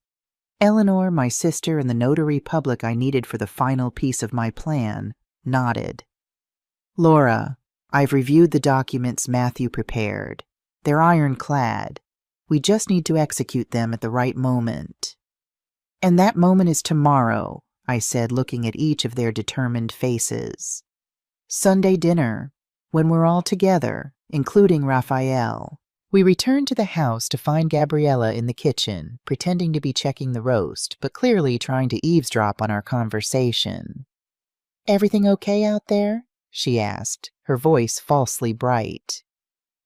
Eleanor, my sister, and the notary public I needed for the final piece of my plan nodded. "Laura, I've reviewed the documents Matthew prepared. They're ironclad. We just need to execute them at the right moment." "And that moment is tomorrow," I said, looking at each of their determined faces. "Sunday dinner, when we're all together, including Raphael." We returned to the house to find Gabriella in the kitchen, pretending to be checking the roast, but clearly trying to eavesdrop on our conversation. "Everything okay out there?" she asked, her voice falsely bright.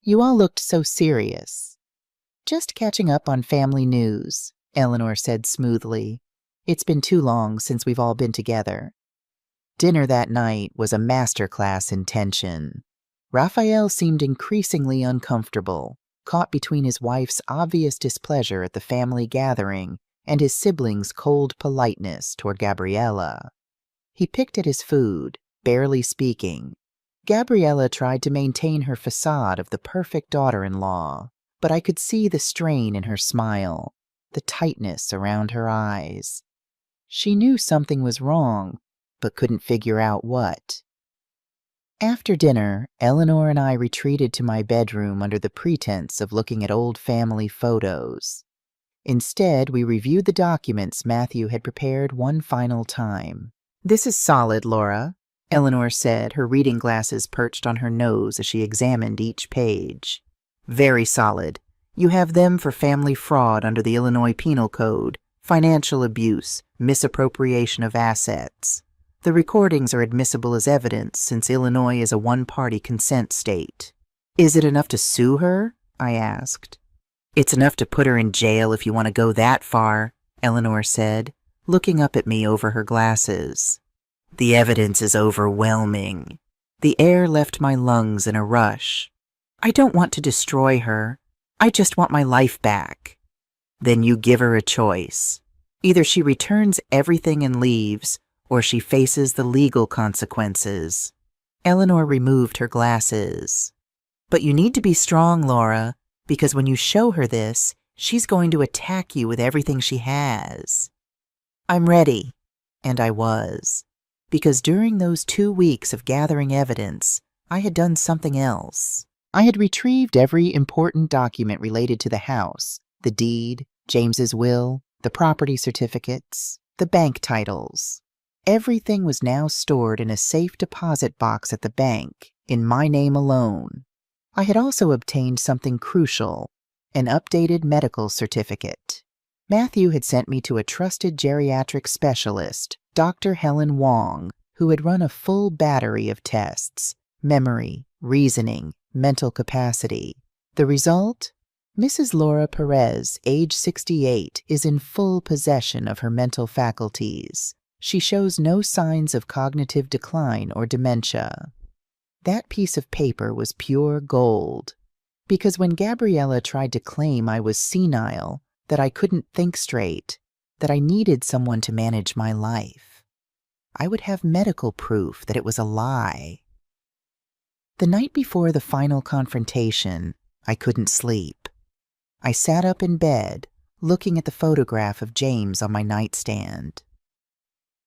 "You all looked so serious." "Just catching up on family news," Eleanor said smoothly. "It's been too long since we've all been together." Dinner that night was a masterclass in tension. Raphael seemed increasingly uncomfortable, caught between his wife's obvious displeasure at the family gathering and his siblings' cold politeness toward Gabriella. He picked at his food, barely speaking. Gabriella tried to maintain her facade of the perfect daughter-in-law, but I could see the strain in her smile, the tightness around her eyes. She knew something was wrong, but couldn't figure out what. After dinner, Eleanor and I retreated to my bedroom under the pretense of looking at old family photos. Instead, we reviewed the documents Matthew had prepared one final time. "This is solid, Laura," Eleanor said, her reading glasses perched on her nose as she examined each page. "Very solid. You have them for family fraud under the Illinois Penal Code, financial abuse, misappropriation of assets. The recordings are admissible as evidence since Illinois is a one-party consent state." "Is it enough to sue her?" I asked. "It's enough to put her in jail if you want to go that far," Eleanor said, looking up at me over her glasses. "The evidence is overwhelming." The air left my lungs in a rush. "I don't want to destroy her. I just want my life back." "Then you give her a choice. Either she returns everything and leaves, or she faces the legal consequences." Eleanor removed her glasses. "But you need to be strong, Laura, because when you show her this, she's going to attack you with everything she has." "I'm ready." And I was. Because during those 2 weeks of gathering evidence, I had done something else. I had retrieved every important document related to the house, the deed, James's will, the property certificates, the bank titles. Everything was now stored in a safe deposit box at the bank, in my name alone. I had also obtained something crucial, an updated medical certificate. Matthew had sent me to a trusted geriatric specialist, Dr. Helen Wong, who had run a full battery of tests: memory, reasoning, mental capacity. The result? Mrs. Laura Perez, age 68, is in full possession of her mental faculties. She shows no signs of cognitive decline or dementia. That piece of paper was pure gold, because when Gabriella tried to claim I was senile, that I couldn't think straight, that I needed someone to manage my life, I would have medical proof that it was a lie. The night before the final confrontation, I couldn't sleep. I sat up in bed, looking at the photograph of James on my nightstand.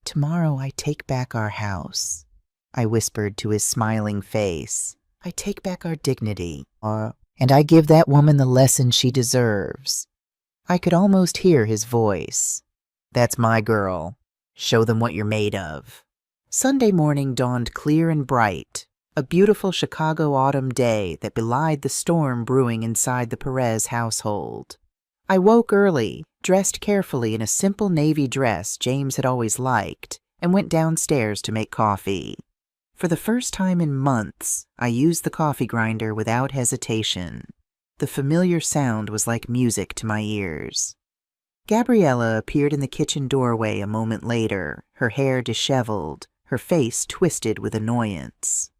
"Tomorrow I take back our house," I whispered to his smiling face. "I take back our dignity, and I give that woman the lesson she deserves." I could almost hear his voice. "That's my girl. Show them what you're made of." Sunday morning dawned clear and bright, a beautiful Chicago autumn day that belied the storm brewing inside the Perez household. I woke early, dressed carefully in a simple navy dress James had always liked, and went downstairs to make coffee. For the first time in months, I used the coffee grinder without hesitation. The familiar sound was like music to my ears. Gabriella appeared in the kitchen doorway a moment later, her hair disheveled, her face twisted with annoyance.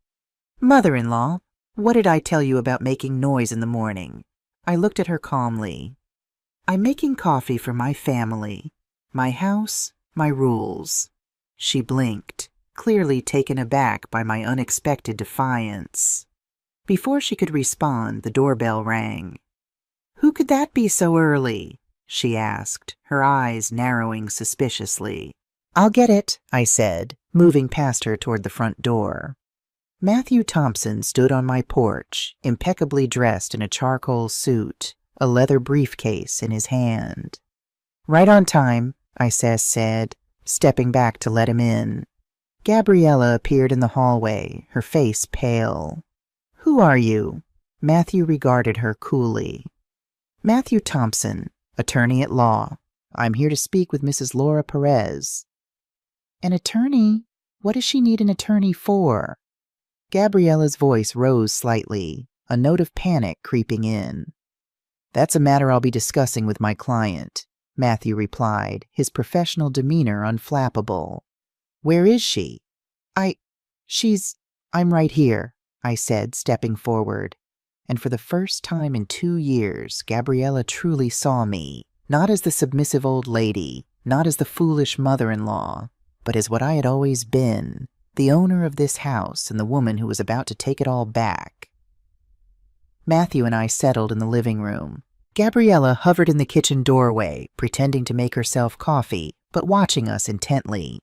"Mother-in-law, what did I tell you about making noise in the morning?" I looked at her calmly. "I'm making coffee for my family. My house, my rules." She blinked, clearly taken aback by my unexpected defiance. Before she could respond, the doorbell rang. "Who could that be so early?" she asked, her eyes narrowing suspiciously. "I'll get it," I said, moving past her toward the front door. Matthew Thompson stood on my porch, impeccably dressed in a charcoal suit, a leather briefcase in his hand. "Right on time," I said, stepping back to let him in. Gabriella appeared in the hallway, her face pale. "Who are you?" Matthew regarded her coolly. "Matthew Thompson, attorney at law. I'm here to speak with Mrs. Laura Perez." "An attorney? What does she need an attorney for?" Gabriella's voice rose slightly, a note of panic creeping in. "That's a matter I'll be discussing with my client," Matthew replied, his professional demeanor unflappable. "Where is she?" I'm right here," I said, stepping forward. And for the first time in 2 years, Gabriella truly saw me, not as the submissive old lady, not as the foolish mother-in-law, but as what I had always been, the owner of this house and the woman who was about to take it all back. Matthew and I settled in the living room. Gabriella hovered in the kitchen doorway, pretending to make herself coffee, but watching us intently.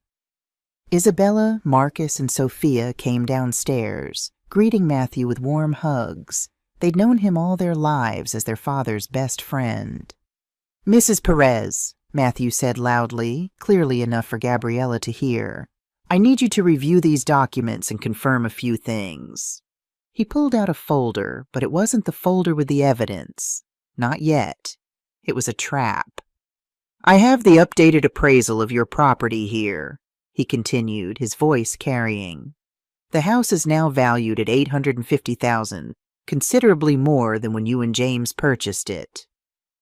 Isabella, Marcus, and Sophia came downstairs, greeting Matthew with warm hugs. They'd known him all their lives as their father's best friend. "Mrs. Perez," Matthew said loudly, clearly enough for Gabriella to hear, "I need you to review these documents and confirm a few things." He pulled out a folder, but it wasn't the folder with the evidence. Not yet. It was a trap. "I have the updated appraisal of your property here," he continued, his voice carrying. "The house is now valued at $850,000, considerably more than when you and James purchased it."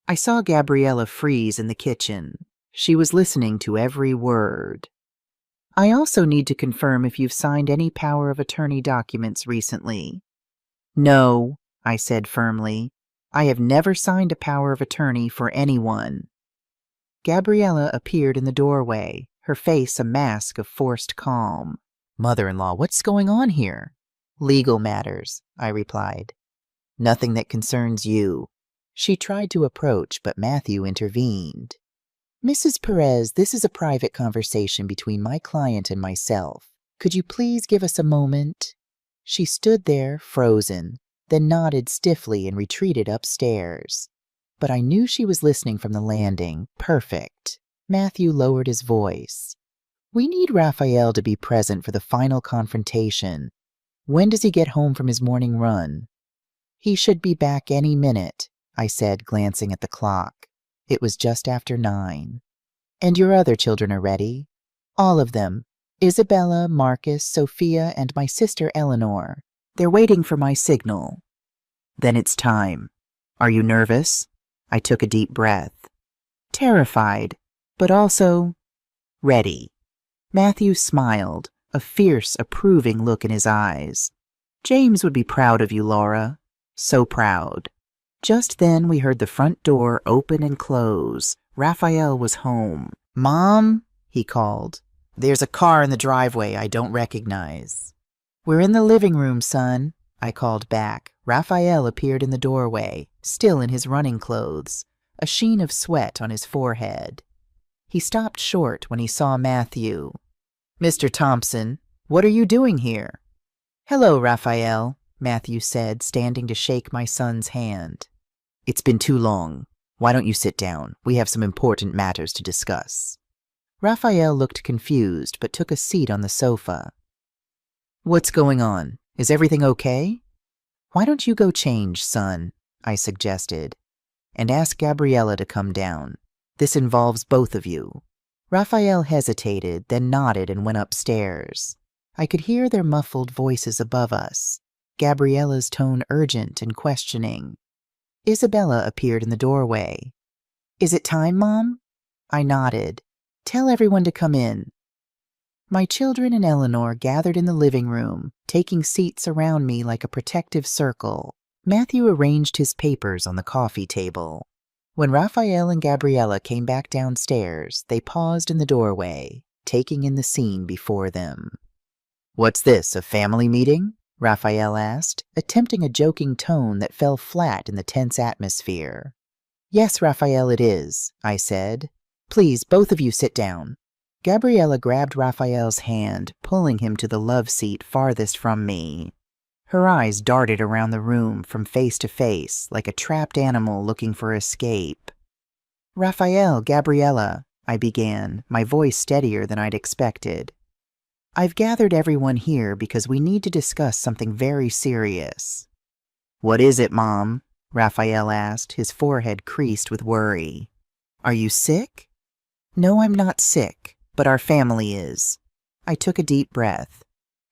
I saw Gabriella freeze in the kitchen. She was listening to every word. "I also need to confirm if you've signed any power of attorney documents recently." "No," I said firmly. "I have never signed a power of attorney for anyone." Gabriella appeared in the doorway, her face a mask of forced calm. "Mother-in-law, what's going on here?" "Legal matters," I replied. "Nothing that concerns you." She tried to approach, but Matthew intervened. "Mrs. Perez, this is a private conversation between my client and myself. Could you please give us a moment?" She stood there, frozen, then nodded stiffly and retreated upstairs. But I knew she was listening from the landing. Perfect. Matthew lowered his voice. "We need Raphael to be present for the final confrontation. When does he get home from his morning run?" "He should be back any minute," I said, glancing at the clock. It was just after 9. "And your other children are ready?" "All of them. Isabella, Marcus, Sophia, and my sister Eleanor. They're waiting for my signal." "Then it's time. Are you nervous?" I took a deep breath. "Terrified, but also ready." Matthew smiled, a fierce, approving look in his eyes. "James would be proud of you, Laura. So proud." Just then we heard the front door open and close. Raphael was home. "Mom," he called. "There's a car in the driveway I don't recognize." "We're in the living room, son," I called back. Raphael appeared in the doorway, still in his running clothes, a sheen of sweat on his forehead. He stopped short when he saw Matthew. "Mr. Thompson, what are you doing here?" "Hello, Raphael," Matthew said, standing to shake my son's hand. "It's been too long. Why don't you sit down? We have some important matters to discuss." Raphael looked confused, but took a seat on the sofa. "What's going on? Is everything okay?" "Why don't you go change, son?" I suggested. "And ask Gabriella to come down. This involves both of you." Raphael hesitated, then nodded and went upstairs. I could hear their muffled voices above us, Gabriella's tone urgent and questioning. Isabella appeared in the doorway. "Is it time, Mom?" I nodded. "Tell everyone to come in." My children and Eleanor gathered in the living room, taking seats around me like a protective circle. Matthew arranged his papers on the coffee table. When Raphael and Gabriella came back downstairs, they paused in the doorway, taking in the scene before them. "What's this, a family meeting?" Raphael asked, attempting a joking tone that fell flat in the tense atmosphere. "Yes, Raphael, it is," I said. "Please, both of you sit down." Gabriella grabbed Raphael's hand, pulling him to the love seat farthest from me. Her eyes darted around the room from face to face like a trapped animal looking for escape. "Raphael, Gabriella," I began, my voice steadier than I'd expected. "I've gathered everyone here because we need to discuss something very serious." "What is it, Mom?" Raphael asked, his forehead creased with worry. "Are you sick?" "No, I'm not sick, but our family is." I took a deep breath.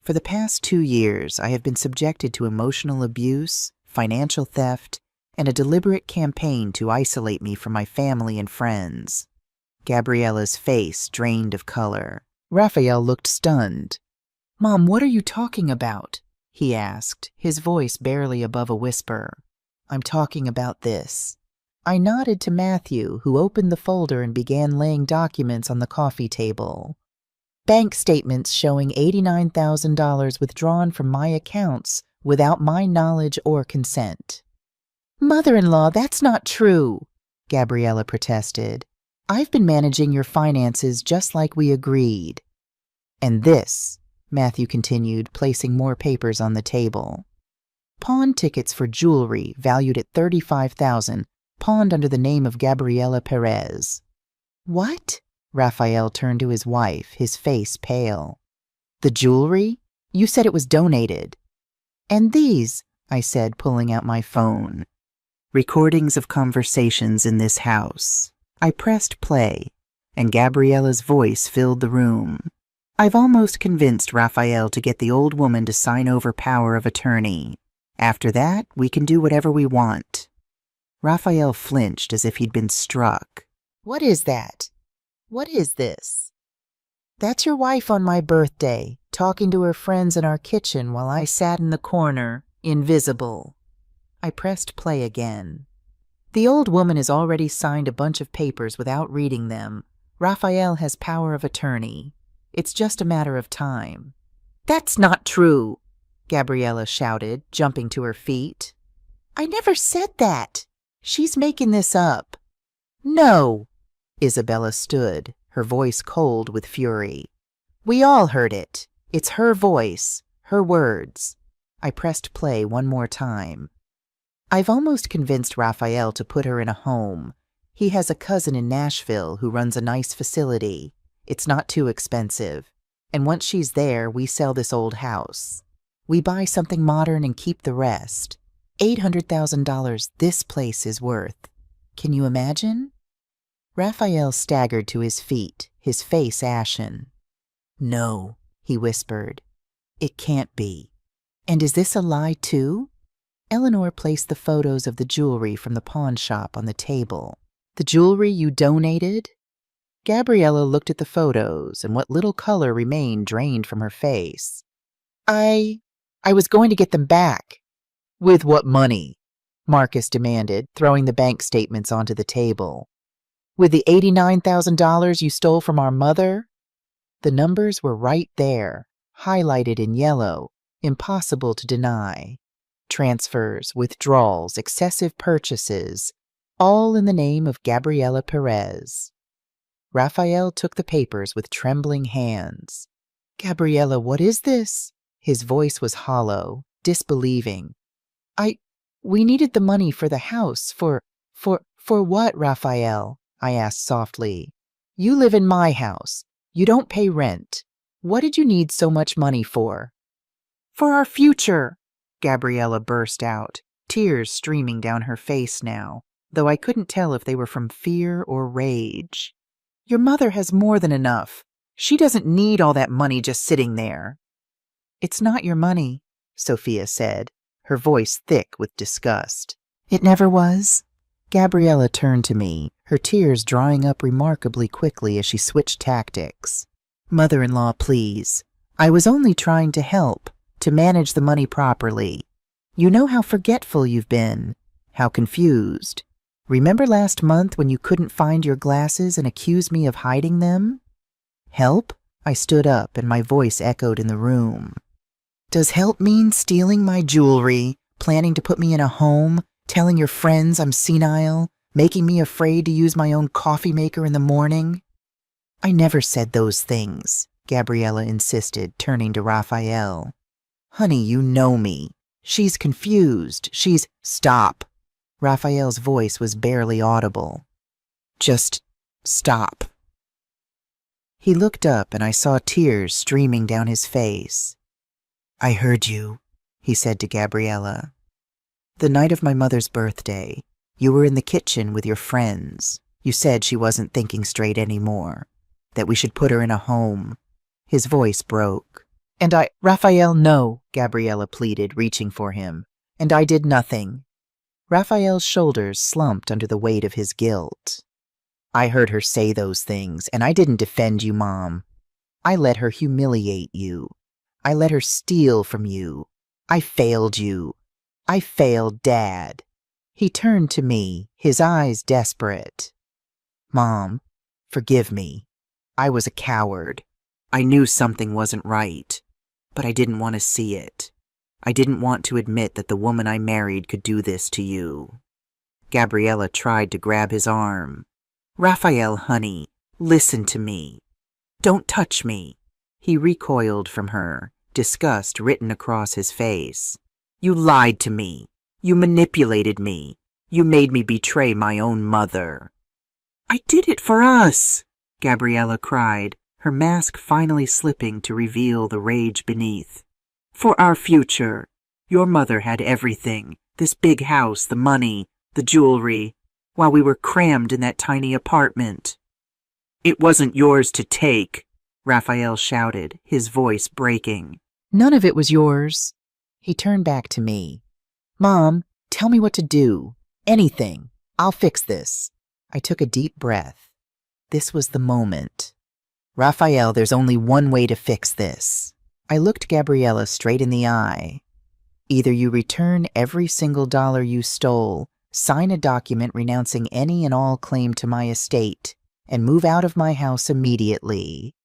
For the past 2 years, I have been subjected to emotional abuse, financial theft, and a deliberate campaign to isolate me from my family and friends. Gabriella's face drained of color. Raphael looked stunned. "Mom, what are you talking about?" he asked, his voice barely above a whisper. "I'm talking about this." I nodded to Matthew, who opened the folder and began laying documents on the coffee table. Bank statements showing $89,000 withdrawn from my accounts without my knowledge or consent. "Mother-in-law, that's not true," Gabriella protested. "I've been managing your finances just like we agreed." "And this," Matthew continued, placing more papers on the table. "Pawn tickets for jewelry valued at $35,000, pawned under the name of Gabriella Perez." "What?" Raphael turned to his wife, his face pale. "The jewelry? You said it was donated." "And these," I said, pulling out my phone. "Recordings of conversations in this house." I pressed play, and Gabriella's voice filled the room. "I've almost convinced Raphael to get the old woman to sign over power of attorney. After that, we can do whatever we want." Raphael flinched as if he'd been struck. "What is that? What is this?" "That's your wife on my birthday, talking to her friends in our kitchen while I sat in the corner, invisible." I pressed play again. "The old woman has already signed a bunch of papers without reading them. Raphael has power of attorney. It's just a matter of time." "That's not true," Gabriella shouted, jumping to her feet. "I never said that. She's making this up." "No." Isabella stood, her voice cold with fury. "We all heard it. It's her voice, her words." I pressed play one more time. "I've almost convinced Raphael to put her in a home. He has a cousin in Nashville who runs a nice facility. It's not too expensive. And once she's there, we sell this old house. We buy something modern and keep the rest. $800,000 this place is worth. Can you imagine?" Raphael staggered to his feet, his face ashen. "No," he whispered. "It can't be. And is this a lie too?" Eleanor placed the photos of the jewelry from the pawn shop on the table. "The jewelry you donated?" Gabriella looked at the photos, and what little color remained drained from her face. I was going to get them back." "With what money?" Marcus demanded, throwing the bank statements onto the table. "With the $89,000 you stole from our mother?" The numbers were right there, highlighted in yellow, impossible to deny. Transfers, withdrawals, excessive purchases, all in the name of Gabriella Perez. Raphael took the papers with trembling hands. "Gabriella, what is this?" His voice was hollow, disbelieving. We needed the money for the house, for what, Raphael?" I asked softly. "You live in my house. You don't pay rent. What did you need so much money for?" "For our future," Gabriella burst out, tears streaming down her face now, though I couldn't tell if they were from fear or rage. "Your mother has more than enough. She doesn't need all that money just sitting there." "It's not your money," Sophia said, her voice thick with disgust. "It never was?" Gabriella turned to me, her tears drying up remarkably quickly as she switched tactics. Mother-in-law, please. I was only trying to help, to manage the money properly. You know how forgetful you've been, how confused. Remember last month when you couldn't find your glasses and accused me of hiding them? Help? I stood up and my voice echoed in the room. Does help mean stealing my jewelry, planning to put me in a home, telling your friends I'm senile, making me afraid to use my own coffee maker in the morning? I never said those things, Gabriella insisted, turning to Raphael. Honey, you know me. She's confused. Stop. Raphael's voice was barely audible. Just stop. He looked up and I saw tears streaming down his face. I heard you, he said to Gabriella. The night of my mother's birthday, you were in the kitchen with your friends. You said she wasn't thinking straight anymore, that we should put her in a home. His voice broke. Raphael, no, Gabriella pleaded, reaching for him. And I did nothing. Raphael's shoulders slumped under the weight of his guilt. I heard her say those things, and I didn't defend you, Mom. I let her humiliate you. I let her steal from you. I failed you. I failed Dad. He turned to me, his eyes desperate. Mom, forgive me. I was a coward. I knew something wasn't right, but I didn't want to see it. I didn't want to admit that the woman I married could do this to you. Gabriella tried to grab his arm. Raphael, honey, listen to me. Don't touch me. He recoiled from her, disgust written across his face. You lied to me. You manipulated me. You made me betray my own mother. I did it for us, Gabriella cried, her mask finally slipping to reveal the rage beneath. For our future. Your mother had everything, this big house, the money, the jewelry, while we were crammed in that tiny apartment. It wasn't yours to take, Raphael shouted, his voice breaking. None of it was yours. He turned back to me. Mom, tell me what to do. Anything. I'll fix this. I took a deep breath. This was the moment. Raphael, there's only one way to fix this. I looked Gabriella straight in the eye. Either you return every single dollar you stole, sign a document renouncing any and all claim to my estate, and move out of my house immediately.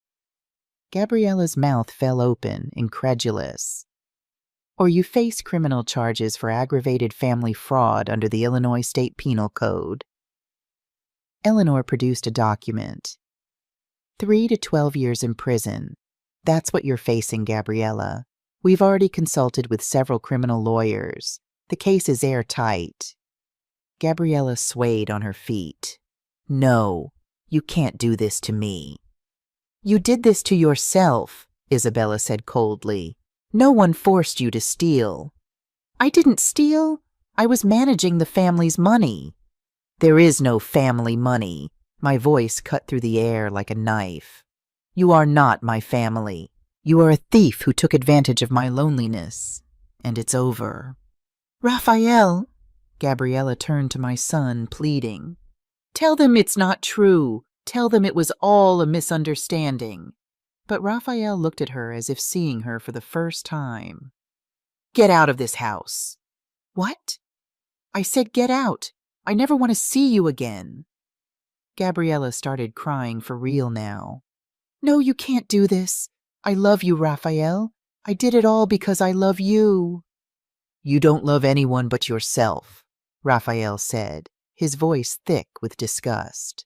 Gabriella's mouth fell open, incredulous. Or you face criminal charges for aggravated family fraud under the Illinois State Penal Code. Eleanor produced a document. 3 to 12 years in prison. That's what you're facing, Gabriella. We've already consulted with several criminal lawyers. The case is airtight. Gabriella swayed on her feet. No, you can't do this to me. You did this to yourself, Isabella said coldly. No one forced you to steal. I didn't steal. I was managing the family's money. There is no family money. My voice cut through the air like a knife. You are not my family. You are a thief who took advantage of my loneliness. And it's over. Raphael, Gabriella turned to my son, pleading. Tell them it's not true. Tell them it was all a misunderstanding. But Raphael looked at her as if seeing her for the first time. Get out of this house. What? I said get out. I never want to see you again. Gabriella started crying for real now. No, you can't do this. I love you, Raphael. I did it all because I love you. You don't love anyone but yourself, Raphael said, his voice thick with disgust.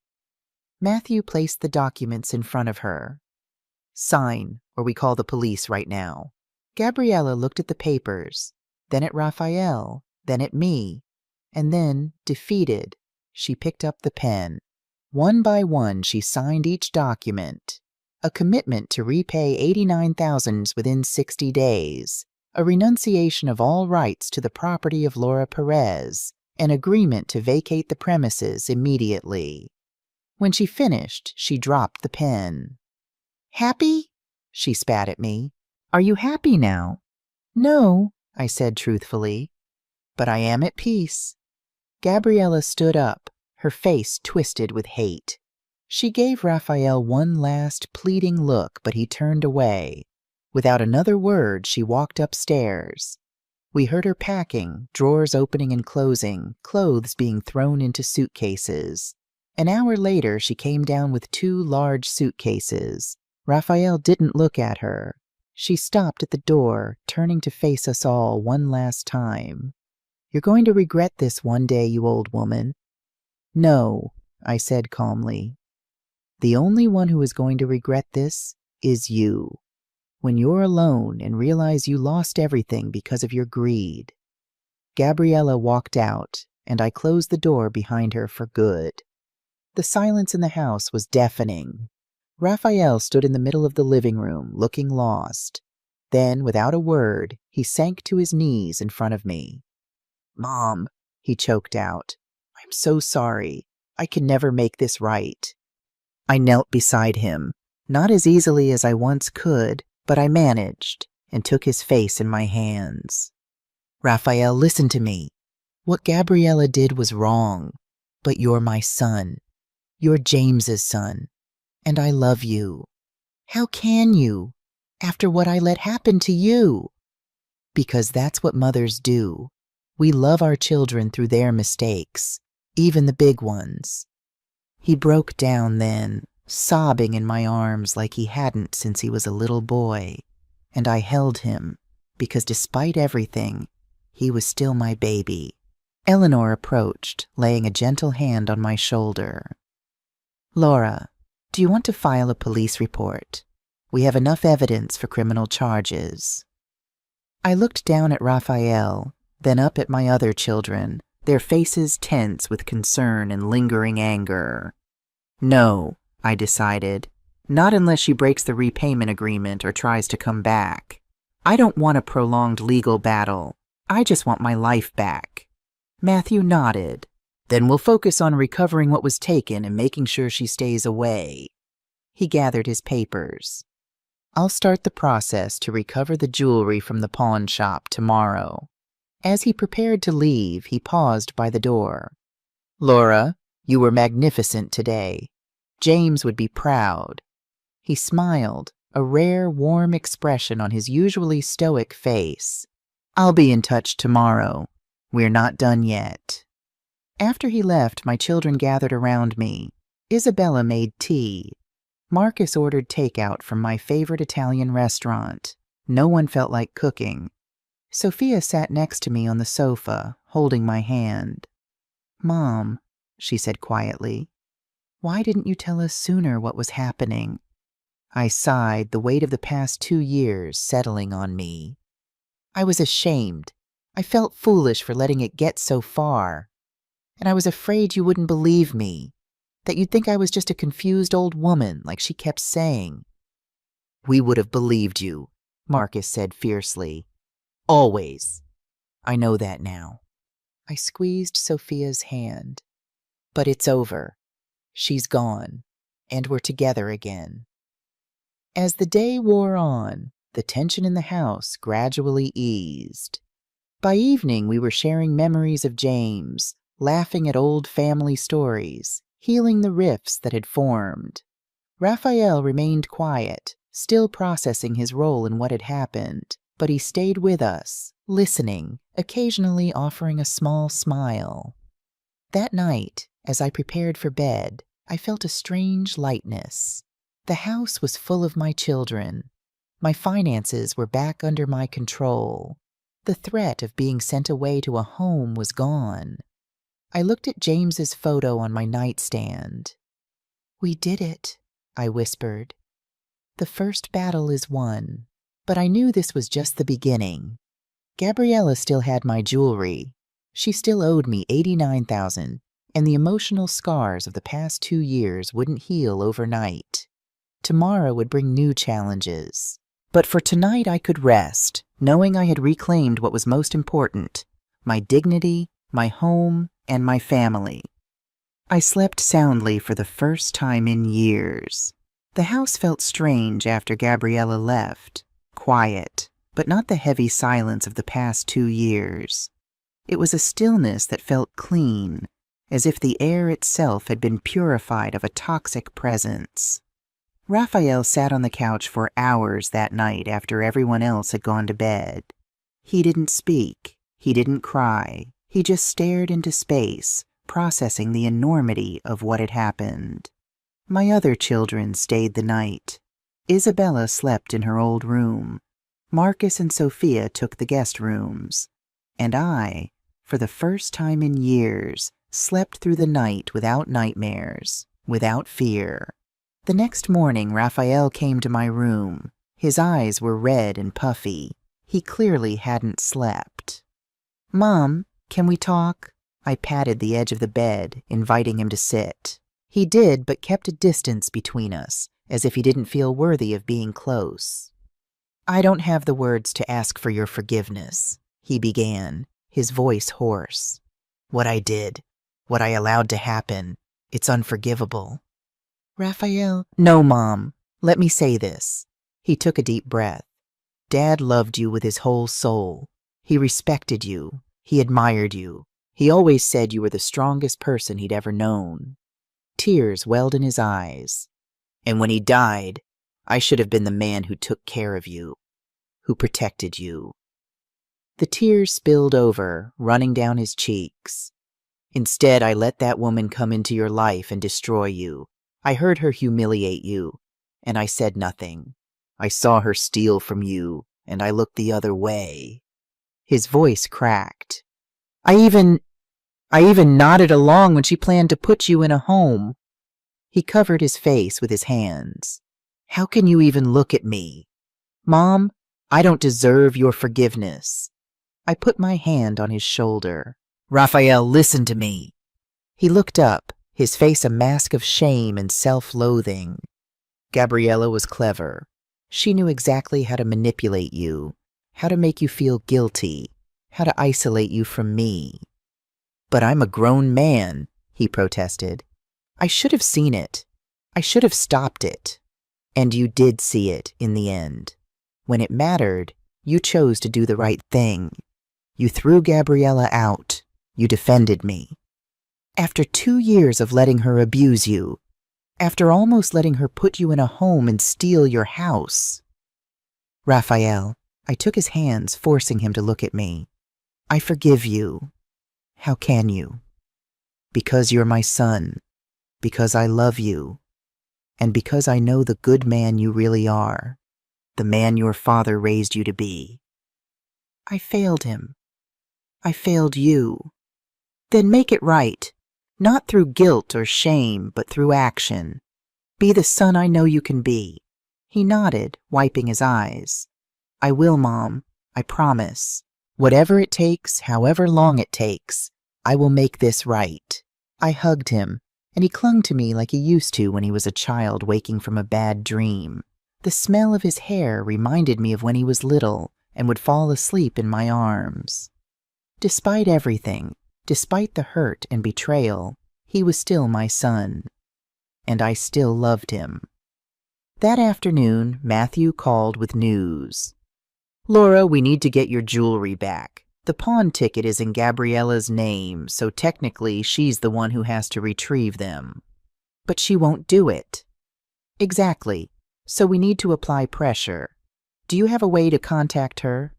Matthew placed the documents in front of her. Sign, or we call the police right now. Gabriella looked at the papers, then at Raphael, then at me, and then, defeated, she picked up the pen. One by one, she signed each document. A commitment to repay $89,000 within 60 days, a renunciation of all rights to the property of Laura Perez, an agreement to vacate the premises immediately. When she finished, she dropped the pen. Happy? She spat at me. Are you happy now? No, I said truthfully. But I am at peace. Gabriella stood up, her face twisted with hate. She gave Raphael one last pleading look, but he turned away. Without another word, she walked upstairs. We heard her packing, drawers opening and closing, clothes being thrown into suitcases. An hour later, she came down with 2 large suitcases. Raphael didn't look at her. She stopped at the door, turning to face us all one last time. "You're going to regret this one day, you old woman." "No," I said calmly. "The only one who is going to regret this is you. When you're alone and realize you lost everything because of your greed." Gabriella walked out, and I closed the door behind her for good. The silence in the house was deafening. Raphael stood in the middle of the living room, looking lost. Then, without a word, he sank to his knees in front of me. "Mom," he choked out, "I'm so sorry. I can never make this right." I knelt beside him, not as easily as I once could, but I managed, and took his face in my hands. "Raphael, listen to me. What Gabriella did was wrong, but you're my son. You're James's son, and I love you. How can you, after what I let happen to you?" "Because that's what mothers do. We love our children through their mistakes, even the big ones." He broke down then, sobbing in my arms like he hadn't since he was a little boy, and I held him, because despite everything, he was still my baby. Eleanor approached, laying a gentle hand on my shoulder. "Laura, do you want to file a police report? We have enough evidence for criminal charges." I looked down at Raphael, then up at my other children, their faces tense with concern and lingering anger. "No," I decided. "Not unless she breaks the repayment agreement or tries to come back. I don't want a prolonged legal battle. I just want my life back." Matthew nodded. "Then we'll focus on recovering what was taken and making sure she stays away." He gathered his papers. "I'll start the process to recover the jewelry from the pawn shop tomorrow." As he prepared to leave, he paused by the door. "Laura, you were magnificent today. James would be proud." He smiled, a rare, warm expression on his usually stoic face. "I'll be in touch tomorrow. We're not done yet." After he left, my children gathered around me. Isabella made tea. Marcus ordered takeout from my favorite Italian restaurant. No one felt like cooking. Sophia sat next to me on the sofa, holding my hand. "Mom," she said quietly, "why didn't you tell us sooner what was happening?" I sighed, the weight of the past 2 years settling on me. "I was ashamed. I felt foolish for letting it get so far. And I was afraid you wouldn't believe me, that you'd think I was just a confused old woman, like she kept saying." "We would have believed you," Marcus said fiercely. "Always. I know that now." I squeezed Sophia's hand. "But it's over. She's gone, and we're together again." As the day wore on, the tension in the house gradually eased. By evening, we were sharing memories of James, laughing at old family stories, healing the rifts that had formed. Raphael remained quiet, still processing his role in what had happened, but he stayed with us, listening, occasionally offering a small smile. That night, as I prepared for bed, I felt a strange lightness. The house was full of my children. My finances were back under my control. The threat of being sent away to a home was gone. I looked at James's photo on my nightstand. "We did it," I whispered. "The first battle is won." But I knew this was just the beginning. Gabriella still had my jewelry. She still owed me $89,000, and the emotional scars of the past 2 years wouldn't heal overnight. Tomorrow would bring new challenges. But for tonight I could rest, knowing I had reclaimed what was most important: my dignity, my home, and my family. I slept soundly for the first time in years. The house felt strange after Gabriella left. Quiet, but not the heavy silence of the past 2 years. It was a stillness that felt clean, as if the air itself had been purified of a toxic presence. Raphael sat on the couch for hours that night after everyone else had gone to bed. He didn't speak. He didn't cry. He just stared into space, processing the enormity of what had happened. My other children stayed the night. Isabella slept in her old room. Marcus and Sophia took the guest rooms. And I, for the first time in years, slept through the night without nightmares, without fear. The next morning, Raphael came to my room. His eyes were red and puffy. He clearly hadn't slept. "Mom, can we talk?" I patted the edge of the bed, inviting him to sit. He did, but kept a distance between us, as if he didn't feel worthy of being close. "I don't have the words to ask for your forgiveness," he began, his voice hoarse. "What I did, what I allowed to happen, it's unforgivable." "Raphael—" "No, Mom. Let me say this." He took a deep breath. "Dad loved you with his whole soul. He respected you. He admired you. He always said you were the strongest person he'd ever known." Tears welled in his eyes. "And when he died, I should have been the man who took care of you, who protected you." The tears spilled over, running down his cheeks. "Instead, I let that woman come into your life and destroy you. I heard her humiliate you, and I said nothing. I saw her steal from you, and I looked the other way." His voice cracked. I even nodded along when she planned to put you in a home." He covered his face with his hands. "How can you even look at me? Mom, I don't deserve your forgiveness." I put my hand on his shoulder. "Raphael, listen to me." He looked up, his face a mask of shame and self-loathing. "Gabriella was clever. She knew exactly how to manipulate you, how to make you feel guilty, how to isolate you from me." "But I'm a grown man," he protested. "I should have seen it. I should have stopped it. And you did see it in the end. When it mattered, you chose to do the right thing. You threw Gabriella out. You defended me. After 2 years of letting her abuse you, after almost letting her put you in a home and steal your house." "Raphael," I took his hands, forcing him to look at me. "I forgive you. How can you? Because you're my son, because I love you, and because I know the good man you really are, the man your father raised you to be." "I failed him. I failed you." "Then make it right. Not through guilt or shame, but through action. Be the son I know you can be." He nodded, wiping his eyes. "I will, Mom. I promise. Whatever it takes, however long it takes, I will make this right." I hugged him, and he clung to me like he used to when he was a child waking from a bad dream. The smell of his hair reminded me of when he was little and would fall asleep in my arms. Despite everything, despite the hurt and betrayal, he was still my son, and I still loved him. That afternoon, Matthew called with news. "Laura, we need to get your jewelry back. The pawn ticket is in Gabriella's name, so technically she's the one who has to retrieve them." "But she won't do it." "Exactly. So we need to apply pressure. Do you have a way to contact her?"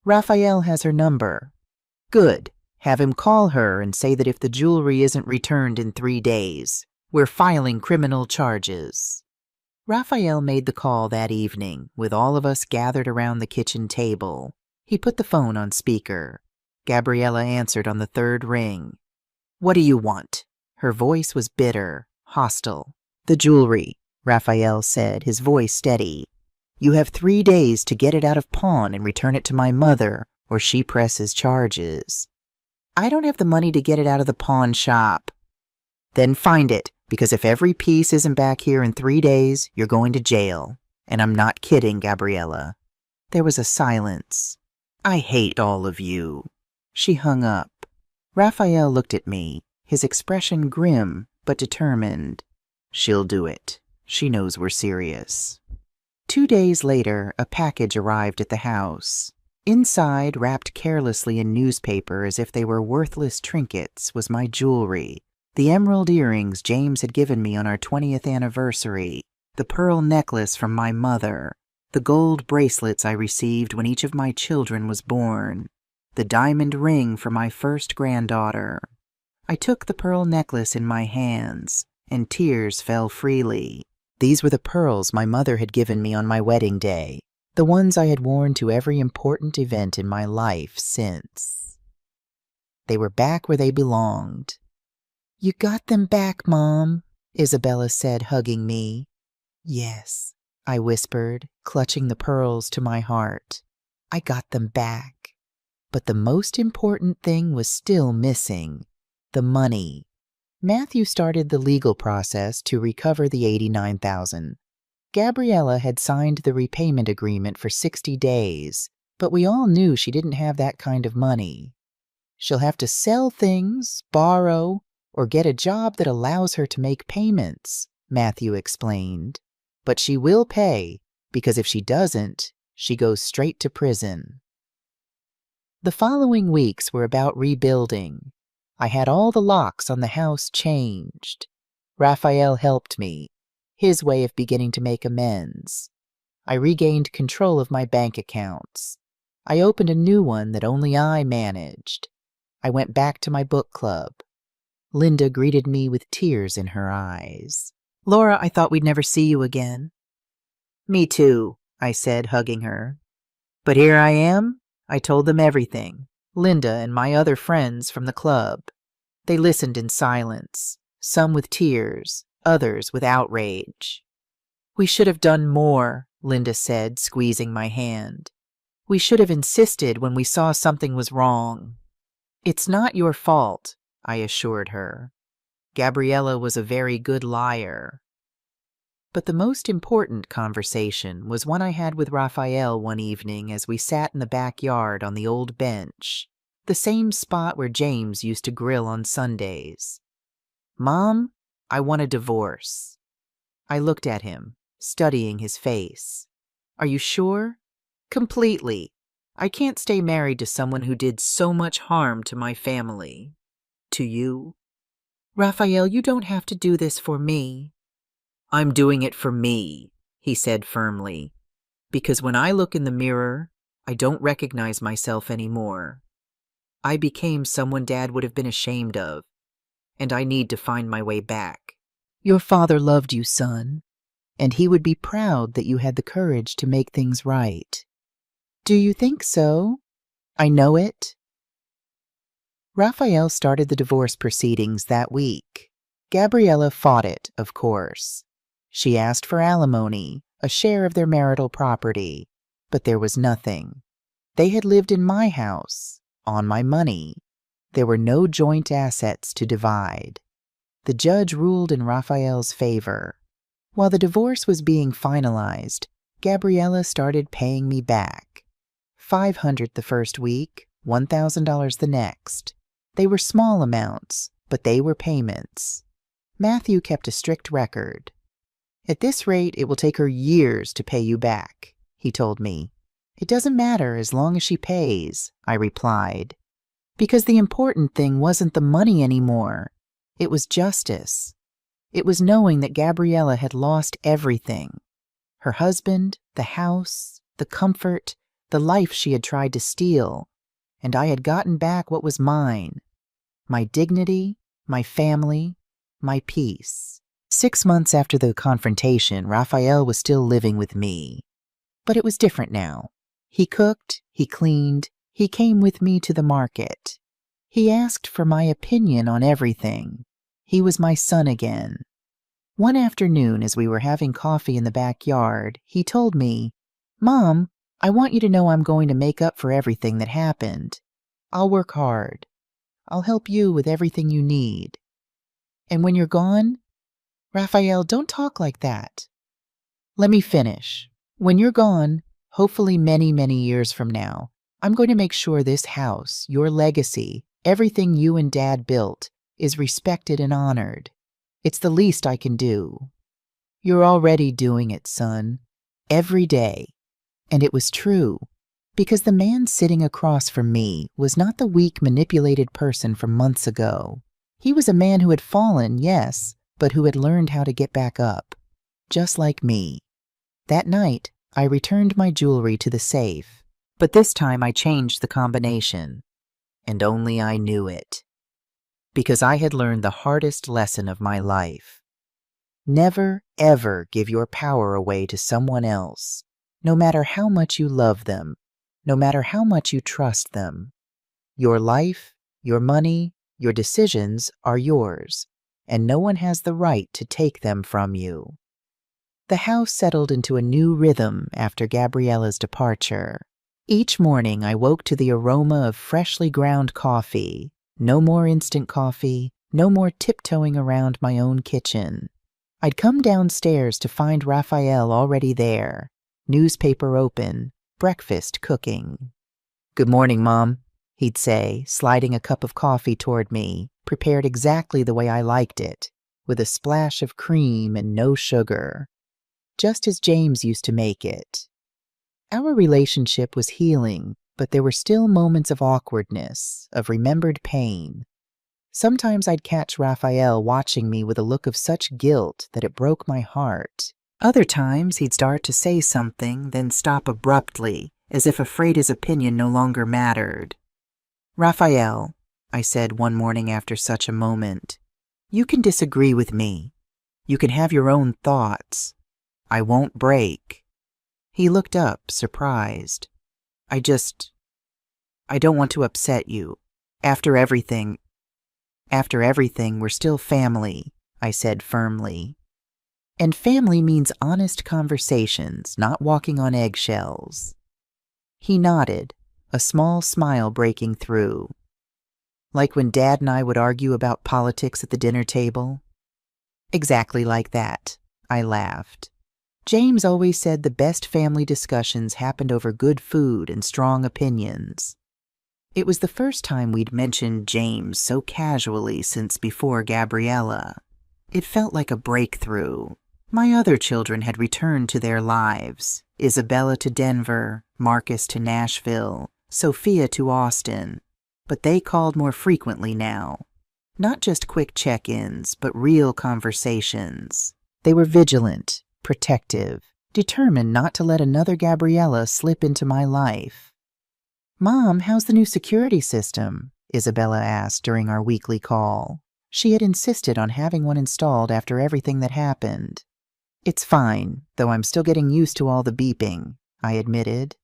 "Raphael has her number." "Good. Have him call her and say that if the jewelry isn't returned in 3 days, we're filing criminal charges." Raphael made the call that evening, with all of us gathered around the kitchen table. He put the phone on speaker. Gabriella answered on the 3rd ring. "What do you want?" Her voice was bitter, hostile. "The jewelry," Raphael said, his voice steady. "You have 3 days to get it out of pawn and return it to my mother, or she presses charges." "I don't have the money to get it out of the pawn shop." "Then find it, because if every piece isn't back here in 3 days, you're going to jail. And I'm not kidding, Gabriella." There was a silence. "I hate all of you." She hung up. Raphael looked at me, his expression grim but determined. "She'll do it. She knows we're serious." 2 days later, a package arrived at the house. Inside, wrapped carelessly in newspaper as if they were worthless trinkets, was my jewelry, The emerald earrings James had given me on our 20th anniversary, the pearl necklace from my mother, the gold bracelets I received when each of my children was born, the diamond ring for my first granddaughter. I took the pearl necklace in my hands, and tears fell freely. These were the pearls my mother had given me on my wedding day, the ones I had worn to every important event in my life since. They were back where they belonged. "You got them back, Mom," Isabella said, hugging me. "Yes," I whispered, clutching the pearls to my heart. "I got them back." But the most important thing was still missing: the money. Matthew started the legal process to recover the $89,000. Gabriella had signed the repayment agreement for 60 days, but we all knew she didn't have that kind of money. "She'll have to sell things, borrow, or get a job that allows her to make payments," Matthew explained. "But she will pay, because if she doesn't, she goes straight to prison." The following weeks were about rebuilding. I had all the locks on the house changed. Raphael helped me, his way of beginning to make amends. I regained control of my bank accounts. I opened a new one that only I managed. I went back to my book club. Linda greeted me with tears in her eyes. "Laura, I thought we'd never see you again." "Me too," I said, hugging her. "But here I am." I told them everything, Linda and my other friends from the club. They listened in silence, some with tears, others with outrage. "We should have done more," Linda said, squeezing my hand. "We should have insisted when we saw something was wrong." "It's not your fault," I assured her. Gabriella was a very good liar. But the most important conversation was one I had with Raphael one evening as we sat in the backyard on the old bench, the same spot where James used to grill on Sundays. "Mom, I want a divorce." I looked at him, studying his face. "Are you sure?" "Completely. I can't stay married to someone who did so much harm to my family." "To you?" "Raphael, you don't have to do this for me." "I'm doing it for me," he said firmly, "because when I look in the mirror, I don't recognize myself anymore. I became someone Dad would have been ashamed of, and I need to find my way back." "Your father loved you, son, and he would be proud that you had the courage to make things right." "Do you think so?" "I know it." Raphael started the divorce proceedings that week. Gabriella fought it, of course. She asked for alimony, a share of their marital property, but there was nothing. They had lived in my house, on my money. There were no joint assets to divide. The judge ruled in Raphael's favor. While the divorce was being finalized, Gabriella started paying me back. $500 the first week, $1,000 the next. They were small amounts, but they were payments. Matthew kept a strict record. "At this rate, it will take her years to pay you back," he told me. "It doesn't matter as long as she pays," I replied. Because the important thing wasn't the money anymore. It was justice. It was knowing that Gabriella had lost everything. Her husband, the house, the comfort, the life she had tried to steal. And I had gotten back what was mine. My dignity, my family, my peace. 6 months after the confrontation, Raphael was still living with me. But it was different now. He cooked, he cleaned, he came with me to the market. He asked for my opinion on everything. He was my son again. One afternoon, as we were having coffee in the backyard, he told me, "Mom, I want you to know I'm going to make up for everything that happened. I'll work hard. I'll help you with everything you need. And when you're gone..." "Raphael, don't talk like that." "Let me finish. When you're gone, hopefully many, many years from now, I'm going to make sure this house, your legacy, everything you and Dad built, is respected and honored. It's the least I can do." "You're already doing it, son. Every day." And it was true, because the man sitting across from me was not the weak, manipulated person from months ago. He was a man who had fallen, yes, but who had learned how to get back up, just like me. That night, I returned my jewelry to the safe, but this time I changed the combination, and only I knew it. Because I had learned the hardest lesson of my life. Never, ever give your power away to someone else, no matter how much you love them, no matter how much you trust them. Your life, your money, your decisions are yours, and no one has the right to take them from you. The house settled into a new rhythm after Gabriella's departure. Each morning I woke to the aroma of freshly ground coffee. No more instant coffee, no more tiptoeing around my own kitchen. I'd come downstairs to find Raphael already there, newspaper open, breakfast cooking. "Good morning, Mom," he'd say, sliding a cup of coffee toward me, prepared exactly the way I liked it, with a splash of cream and no sugar, just as James used to make it. Our relationship was healing, but there were still moments of awkwardness, of remembered pain. Sometimes I'd catch Raphael watching me with a look of such guilt that it broke my heart. Other times he'd start to say something, then stop abruptly, as if afraid his opinion no longer mattered. "Raphael," I said one morning after such a moment, "you can disagree with me. You can have your own thoughts. I won't break." He looked up, surprised. I don't want to upset you. After everything, we're still family," I said firmly. "And family means honest conversations, not walking on eggshells." He nodded, a small smile breaking through. "Like when Dad and I would argue about politics at the dinner table?" "Exactly like that," I laughed. James always said the best family discussions happened over good food and strong opinions. It was the first time we'd mentioned James so casually since before Gabriella. It felt like a breakthrough. My other children had returned to their lives. Isabella to Denver, Marcus to Nashville, Sophia to Austin. But they called more frequently now. Not just quick check-ins, but real conversations. They were vigilant, protective, determined not to let another Gabriella slip into my life. "Mom, how's the new security system?" Isabella asked during our weekly call. She had insisted on having one installed after everything that happened. "It's fine, though I'm still getting used to all the beeping," I admitted.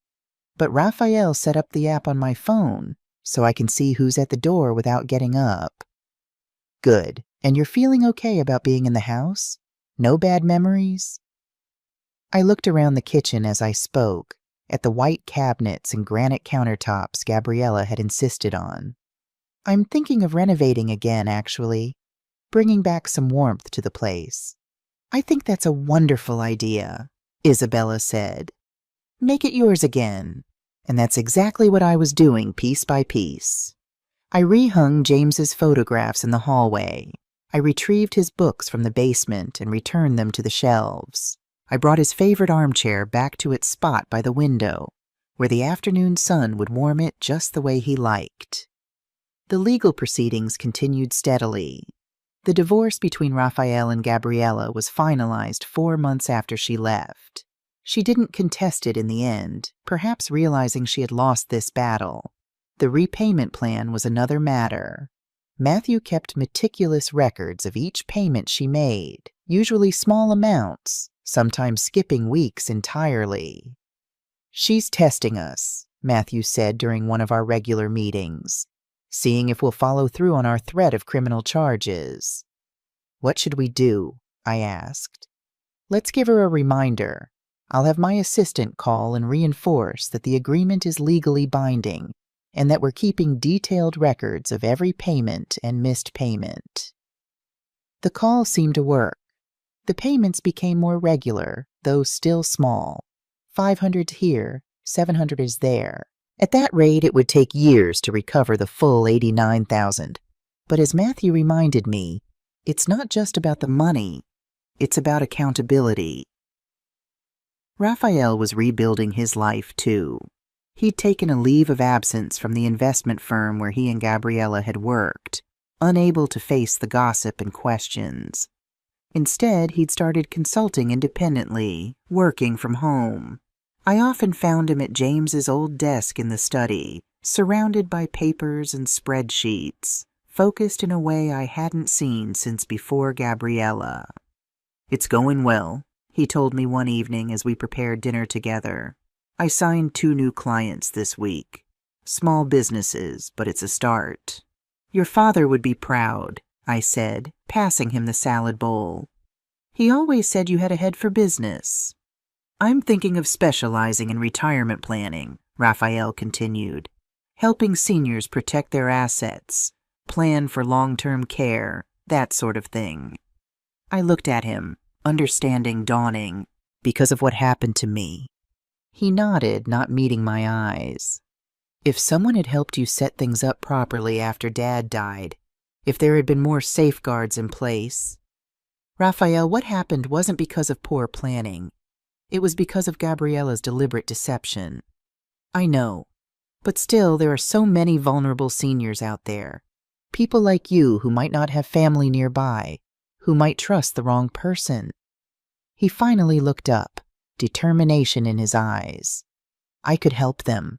"But Raphael set up the app on my phone, so I can see who's at the door without getting up." "Good. And you're feeling okay about being in the house? No bad memories?" I looked around the kitchen as I spoke, at the white cabinets and granite countertops Gabriella had insisted on. "I'm thinking of renovating again, actually, bringing back some warmth to the place." "I think that's a wonderful idea," Isabella said. "Make it yours again." And that's exactly what I was doing piece by piece. I rehung James's photographs in the hallway. I retrieved his books from the basement and returned them to the shelves. I brought his favorite armchair back to its spot by the window, where the afternoon sun would warm it just the way he liked. The legal proceedings continued steadily. The divorce between Raphael and Gabriella was finalized 4 months after she left. She didn't contest it in the end, perhaps realizing she had lost this battle. The repayment plan was another matter. Matthew kept meticulous records of each payment she made, usually small amounts, sometimes skipping weeks entirely. "She's testing us," Matthew said during one of our regular meetings, "seeing if we'll follow through on our threat of criminal charges." "What should we do?" I asked. "Let's give her a reminder. I'll have my assistant call and reinforce that the agreement is legally binding and that we're keeping detailed records of every payment and missed payment." The call seemed to work. The payments became more regular, though still small. 500 here, 700 is there. At that rate, it would take years to recover the full 89,000. But as Matthew reminded me, it's not just about the money, it's about accountability. Raphael was rebuilding his life, too. He'd taken a leave of absence from the investment firm where he and Gabriella had worked. unable to face the gossip and questions. Instead, he'd started consulting independently, working from home. I often found him at James's old desk in the study, surrounded by papers and spreadsheets, focused in a way I hadn't seen since before Gabriella. "It's going well," he told me one evening as we prepared dinner together. "I signed 2 new clients this week. Small businesses, but it's a start." "Your father would be proud," I said, passing him the salad bowl. "He always said you had a head for business." "I'm thinking of specializing in retirement planning," Raphael continued, "helping seniors protect their assets, plan for long-term care, that sort of thing." I looked at him, understanding dawning, because of what happened to me. He nodded, not meeting my eyes. "If someone had helped you set things up properly after Dad died, if there had been more safeguards in place." "Raphael, what happened wasn't because of poor planning. It was because of Gabriella's deliberate deception." "I know, but still there are so many vulnerable seniors out there. People like you who might not have family nearby, who might trust the wrong person." He finally looked up, determination in his eyes. "I could help them."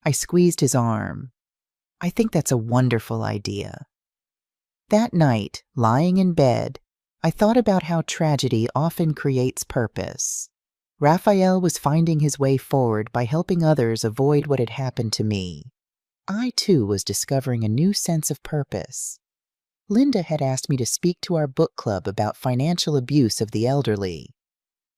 I squeezed his arm. "I think that's a wonderful idea." That night, lying in bed, I thought about how tragedy often creates purpose. Raphael was finding his way forward by helping others avoid what had happened to me. I, too, was discovering a new sense of purpose. Linda had asked me to speak to our book club about financial abuse of the elderly.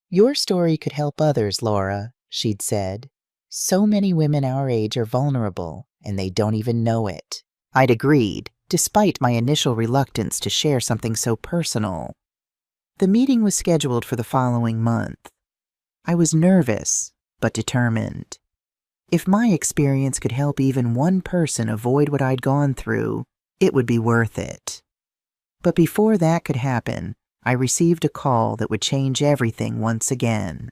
"Your story could help others, Laura," she'd said. "So many women our age are vulnerable, and they don't even know it." I'd agreed, despite my initial reluctance to share something so personal. The meeting was scheduled for the following month. I was nervous, but determined. If my experience could help even one person avoid what I'd gone through, it would be worth it. But before that could happen, I received a call that would change everything once again.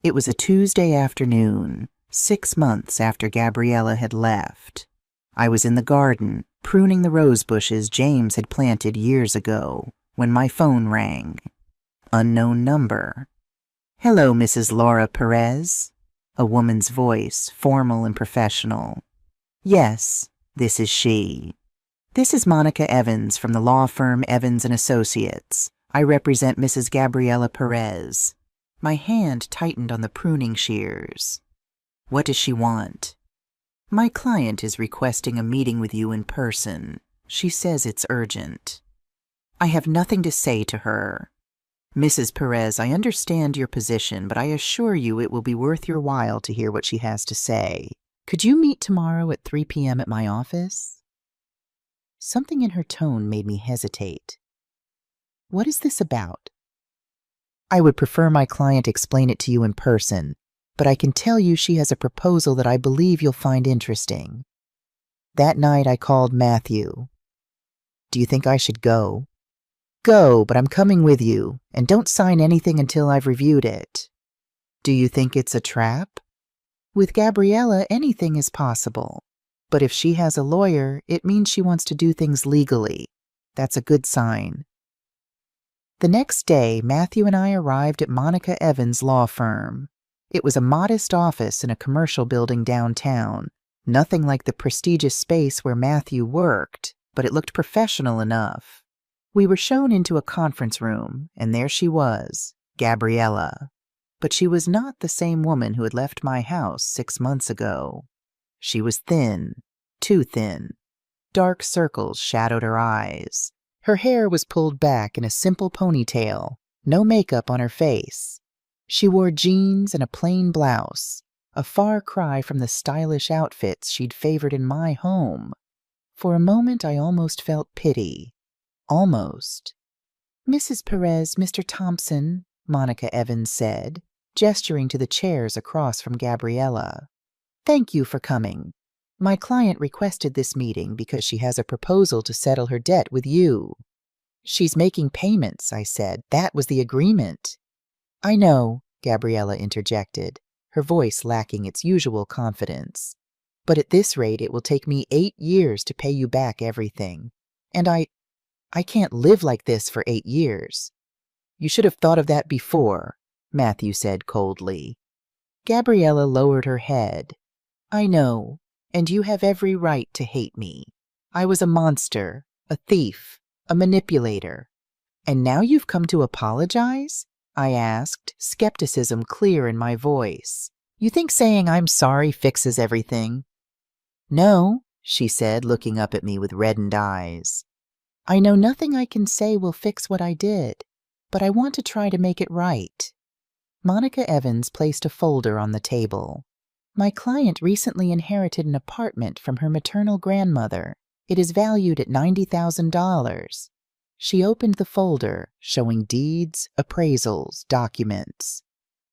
It was a Tuesday afternoon, 6 months after Gabriella had left. I was in the garden, pruning the rose bushes James had planted years ago, when my phone rang. Unknown number. "Hello, Mrs. Laura Perez," a woman's voice, formal and professional. "Yes, this is she." "This is Monica Evans from the law firm Evans & Associates. I represent Mrs. Gabriella Perez." My hand tightened on the pruning shears. "What does she want?" "My client is requesting a meeting with you in person. She says it's urgent." I have nothing to say to her. "Mrs. Perez, I understand your position, but I assure you it will be worth your while to hear what she has to say. Could you meet tomorrow at 3 p.m. at my office?" Something in her tone made me hesitate. "What is this about?" "I would prefer my client explain it to you in person, but I can tell you she has a proposal that I believe you'll find interesting." That night I called Matthew. "Do you think I should go?" "Go, but I'm coming with you, and don't sign anything until I've reviewed it." "Do you think it's a trap?" "With Gabriella, anything is possible. But if she has a lawyer, it means she wants to do things legally. That's a good sign." The next day, Matthew and I arrived at Monica Evans' law firm. It was a modest office in a commercial building downtown, nothing like the prestigious space where Matthew worked, but it looked professional enough. We were shown into a conference room, and there she was, Gabriella. But she was not the same woman who had left my house 6 months ago. She was thin, too thin. Dark circles shadowed her eyes. Her hair was pulled back in a simple ponytail, no makeup on her face. She wore jeans and a plain blouse, a far cry from the stylish outfits she'd favored in my home. For a moment I almost felt pity. Almost. "Mrs. Perez, Mr. Thompson," Monica Evans said, gesturing to the chairs across from Gabriella. "Thank you for coming. My client requested this meeting because she has a proposal to settle her debt with you." "She's making payments," I said. "That was the agreement." "I know," Gabriella interjected, her voice lacking its usual confidence. "But at this rate it will take me 8 years to pay you back everything. And I can't live like this for 8 years. You should have thought of that before, Matthew said coldly. Gabriella lowered her head. I know, and you have every right to hate me. I was a monster, a thief, a manipulator. And now you've come to apologize? I asked, skepticism clear in my voice. You think saying I'm sorry fixes everything? No, she said, looking up at me with reddened eyes. I know nothing I can say will fix what I did, but I want to try to make it right. Monica Evans placed a folder on the table. My client recently inherited an apartment from her maternal grandmother. It is valued at $90,000. She opened the folder, showing deeds, appraisals, documents.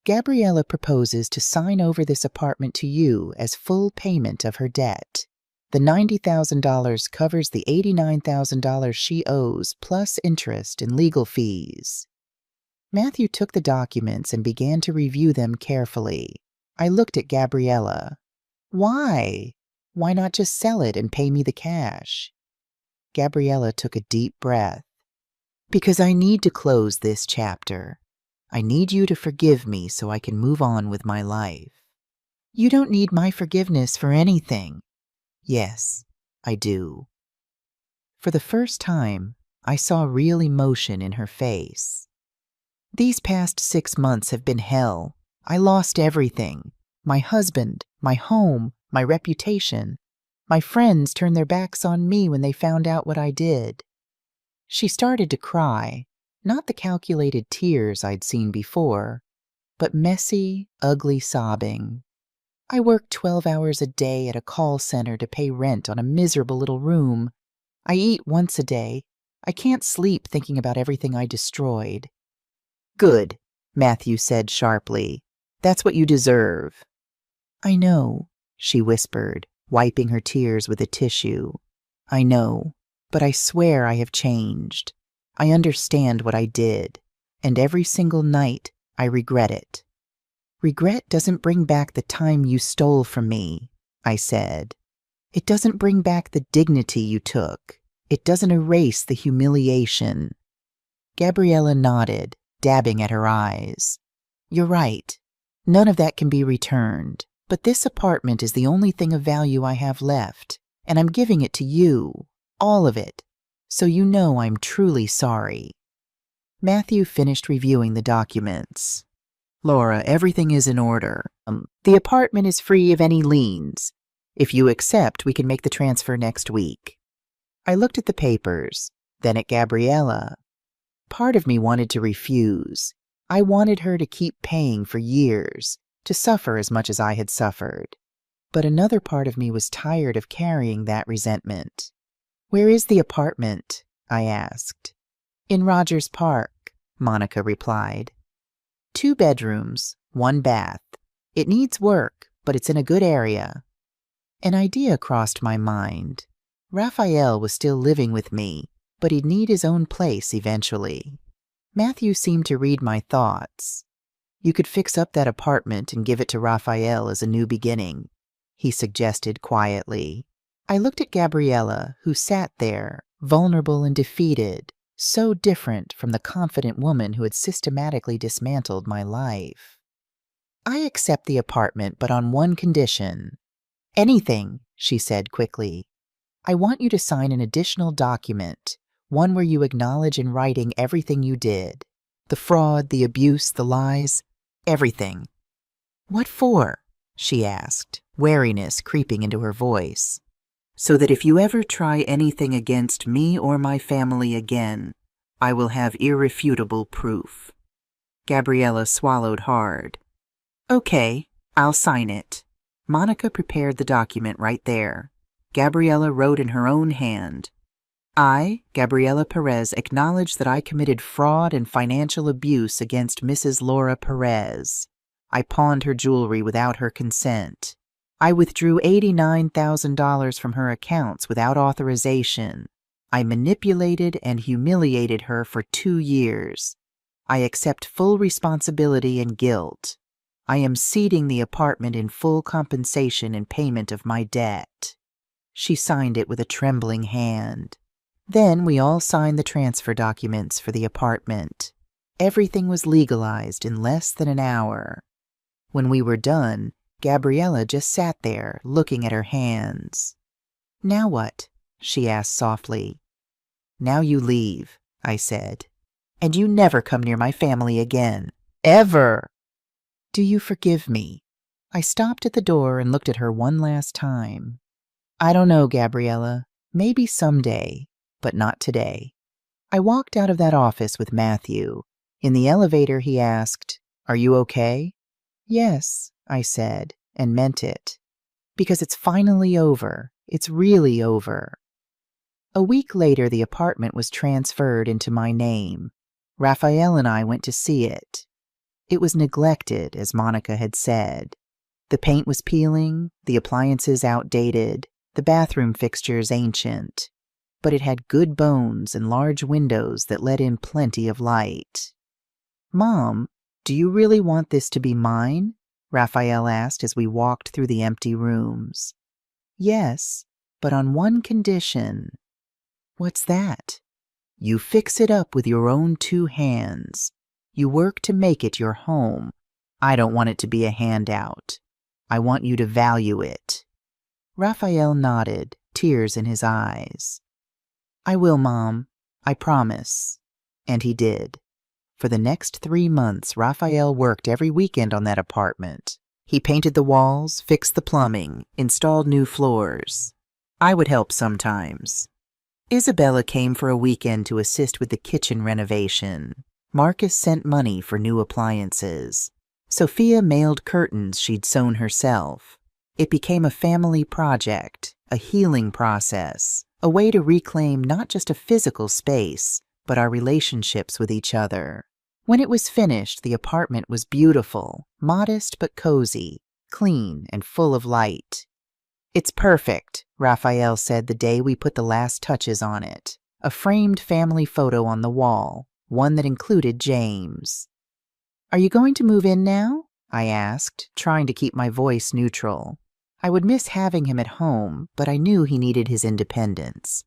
Gabriella proposes to sign over this apartment to you as full payment of her debt. The $90,000 covers the $89,000 she owes, plus interest and legal fees. Matthew took the documents and began to review them carefully. I looked at Gabriella. Why? Why not just sell it and pay me the cash? Gabriella took a deep breath. Because I need to close this chapter. I need you to forgive me so I can move on with my life. You don't need my forgiveness for anything. Yes, I do. For the first time, I saw real emotion in her face. These past 6 months have been hell. I lost everything. My husband, my home, my reputation. My friends turned their backs on me when they found out what I did. She started to cry, not the calculated tears I'd seen before, but messy, ugly sobbing. I work 12 hours a day at a call center to pay rent on a miserable little room. I eat once a day. I can't sleep thinking about everything I destroyed. Good, Matthew said sharply. That's what you deserve. I know, she whispered, wiping her tears with a tissue. I know, but I swear I have changed. I understand what I did, and every single night I regret it. Regret doesn't bring back the time you stole from me, I said. It doesn't bring back the dignity you took. It doesn't erase the humiliation. Gabriella nodded, dabbing at her eyes. You're right. None of that can be returned. But this apartment is the only thing of value I have left, and I'm giving it to you, all of it, so you know I'm truly sorry. Matthew finished reviewing the documents. Laura, everything is in order. The apartment is free of any liens. If you accept, we can make the transfer next week. I looked at the papers, then at Gabriella. Part of me wanted to refuse. I wanted her to keep paying for years, to suffer as much as I had suffered. But another part of me was tired of carrying that resentment. Where is the apartment? I asked. In Rogers Park, Monica replied. 2 bedrooms, 1 bath. It needs work, but it's in a good area. An idea crossed my mind. Raphael was still living with me, but he'd need his own place eventually. Matthew seemed to read my thoughts. You could fix up that apartment and give it to Raphael as a new beginning, he suggested quietly. I looked at Gabriella, who sat there, vulnerable and defeated, so different from the confident woman who had systematically dismantled my life. I accept the apartment, but on one condition. Anything, she said quickly. I want you to sign an additional document, one where you acknowledge in writing everything you did. The fraud, the abuse, the lies, everything. What for? She asked, wariness creeping into her voice. So that if you ever try anything against me or my family again, I will have irrefutable proof. Gabriella swallowed hard. Okay, I'll sign it. Monica prepared the document right there. Gabriella wrote in her own hand. I, Gabriella Perez, acknowledge that I committed fraud and financial abuse against Mrs. Laura Perez. I pawned her jewelry without her consent. I withdrew $89,000 from her accounts without authorization. I manipulated and humiliated her for 2 years. I accept full responsibility and guilt. I am ceding the apartment in full compensation and payment of my debt. She signed it with a trembling hand. Then we all signed the transfer documents for the apartment. Everything was legalized in less than an hour. When we were done, Gabriella just sat there, looking at her hands. "Now what?" she asked softly. "Now you leave," I said. "And you never come near my family again. Ever!" "Do you forgive me?" I stopped at the door and looked at her one last time. "I don't know, Gabriella. Maybe someday, but not today." I walked out of that office with Matthew. In the elevator, he asked, "Are you okay?" "Yes," I said, and meant it. Because it's finally over. It's really over. A week later, the apartment was transferred into my name. Raphael and I went to see it. It was neglected, as Monica had said. The paint was peeling, the appliances outdated, the bathroom fixtures ancient. But it had good bones and large windows that let in plenty of light. "Mom, do you really want this to be mine?" Raphael asked as we walked through the empty rooms. "Yes, but on one condition." "What's that?" "You fix it up with your own 2 hands. You work to make it your home. I don't want it to be a handout. I want you to value it." Raphael nodded, tears in his eyes. "I will, Mom. I promise." And he did. For the next 3 months, Raphael worked every weekend on that apartment. He painted the walls, fixed the plumbing, installed new floors. I would help sometimes. Isabella came for a weekend to assist with the kitchen renovation. Marcus sent money for new appliances. Sophia mailed curtains she'd sewn herself. It became a family project, a healing process, a way to reclaim not just a physical space, but our relationships with each other. When it was finished, the apartment was beautiful, modest but cozy, clean and full of light. "It's perfect," Raphael said the day we put the last touches on it. A framed family photo on the wall, one that included James. "Are you going to move in now?" I asked, trying to keep my voice neutral. I would miss having him at home, but I knew he needed his independence.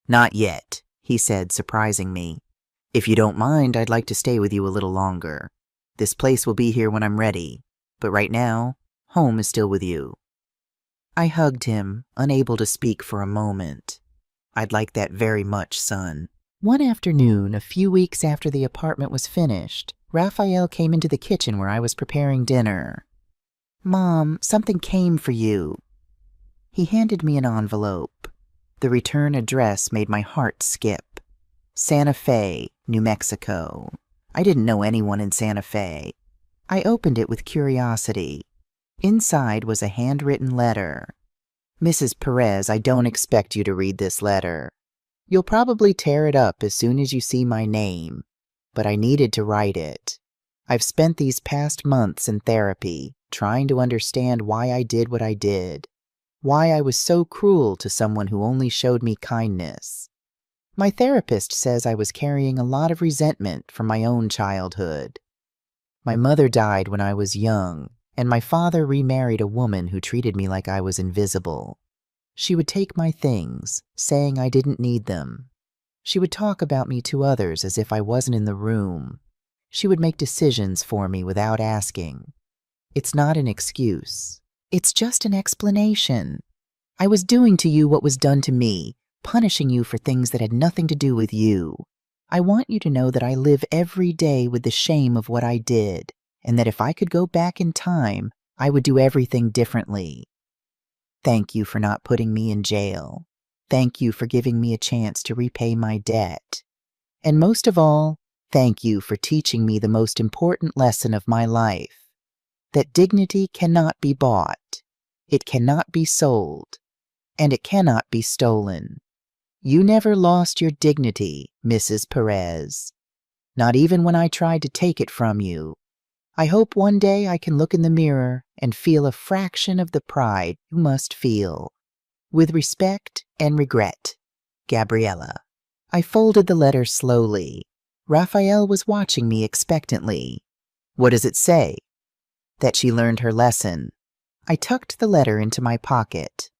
"Not yet," he said, surprising me. "If you don't mind, I'd like to stay with you a little longer. This place will be here when I'm ready, but right now, home is still with you." I hugged him, unable to speak for a moment. "I'd like that very much, son." One afternoon, a few weeks after the apartment was finished, Raphael came into the kitchen where I was preparing dinner. "Mom, something came for you." He handed me an envelope. The return address made my heart skip. Santa Fe, New Mexico. I didn't know anyone in Santa Fe. I opened it with curiosity. Inside was a handwritten letter. "Mrs. Perez, I don't expect you to read this letter. You'll probably tear it up as soon as you see my name, but I needed to write it. I've spent these past months in therapy, trying to understand why I did what I did, why I was so cruel to someone who only showed me kindness. My therapist says I was carrying a lot of resentment from my own childhood. My mother died when I was young, and my father remarried a woman who treated me like I was invisible. She would take my things, saying I didn't need them. She would talk about me to others as if I wasn't in the room. She would make decisions for me without asking. It's not an excuse. It's just an explanation. I was doing to you what was done to me, punishing you for things that had nothing to do with you. I want you to know that I live every day with the shame of what I did, and that if I could go back in time, I would do everything differently. Thank you for not putting me in jail. Thank you for giving me a chance to repay my debt. And most of all, thank you for teaching me the most important lesson of my life, that dignity cannot be bought, it cannot be sold, and it cannot be stolen. You never lost your dignity, Mrs. Perez. Not even when I tried to take it from you. I hope one day I can look in the mirror and feel a fraction of the pride you must feel. With respect and regret, Gabriella. I folded the letter slowly. Raphael was watching me expectantly. What does it say? That she learned her lesson. I tucked the letter into my pocket.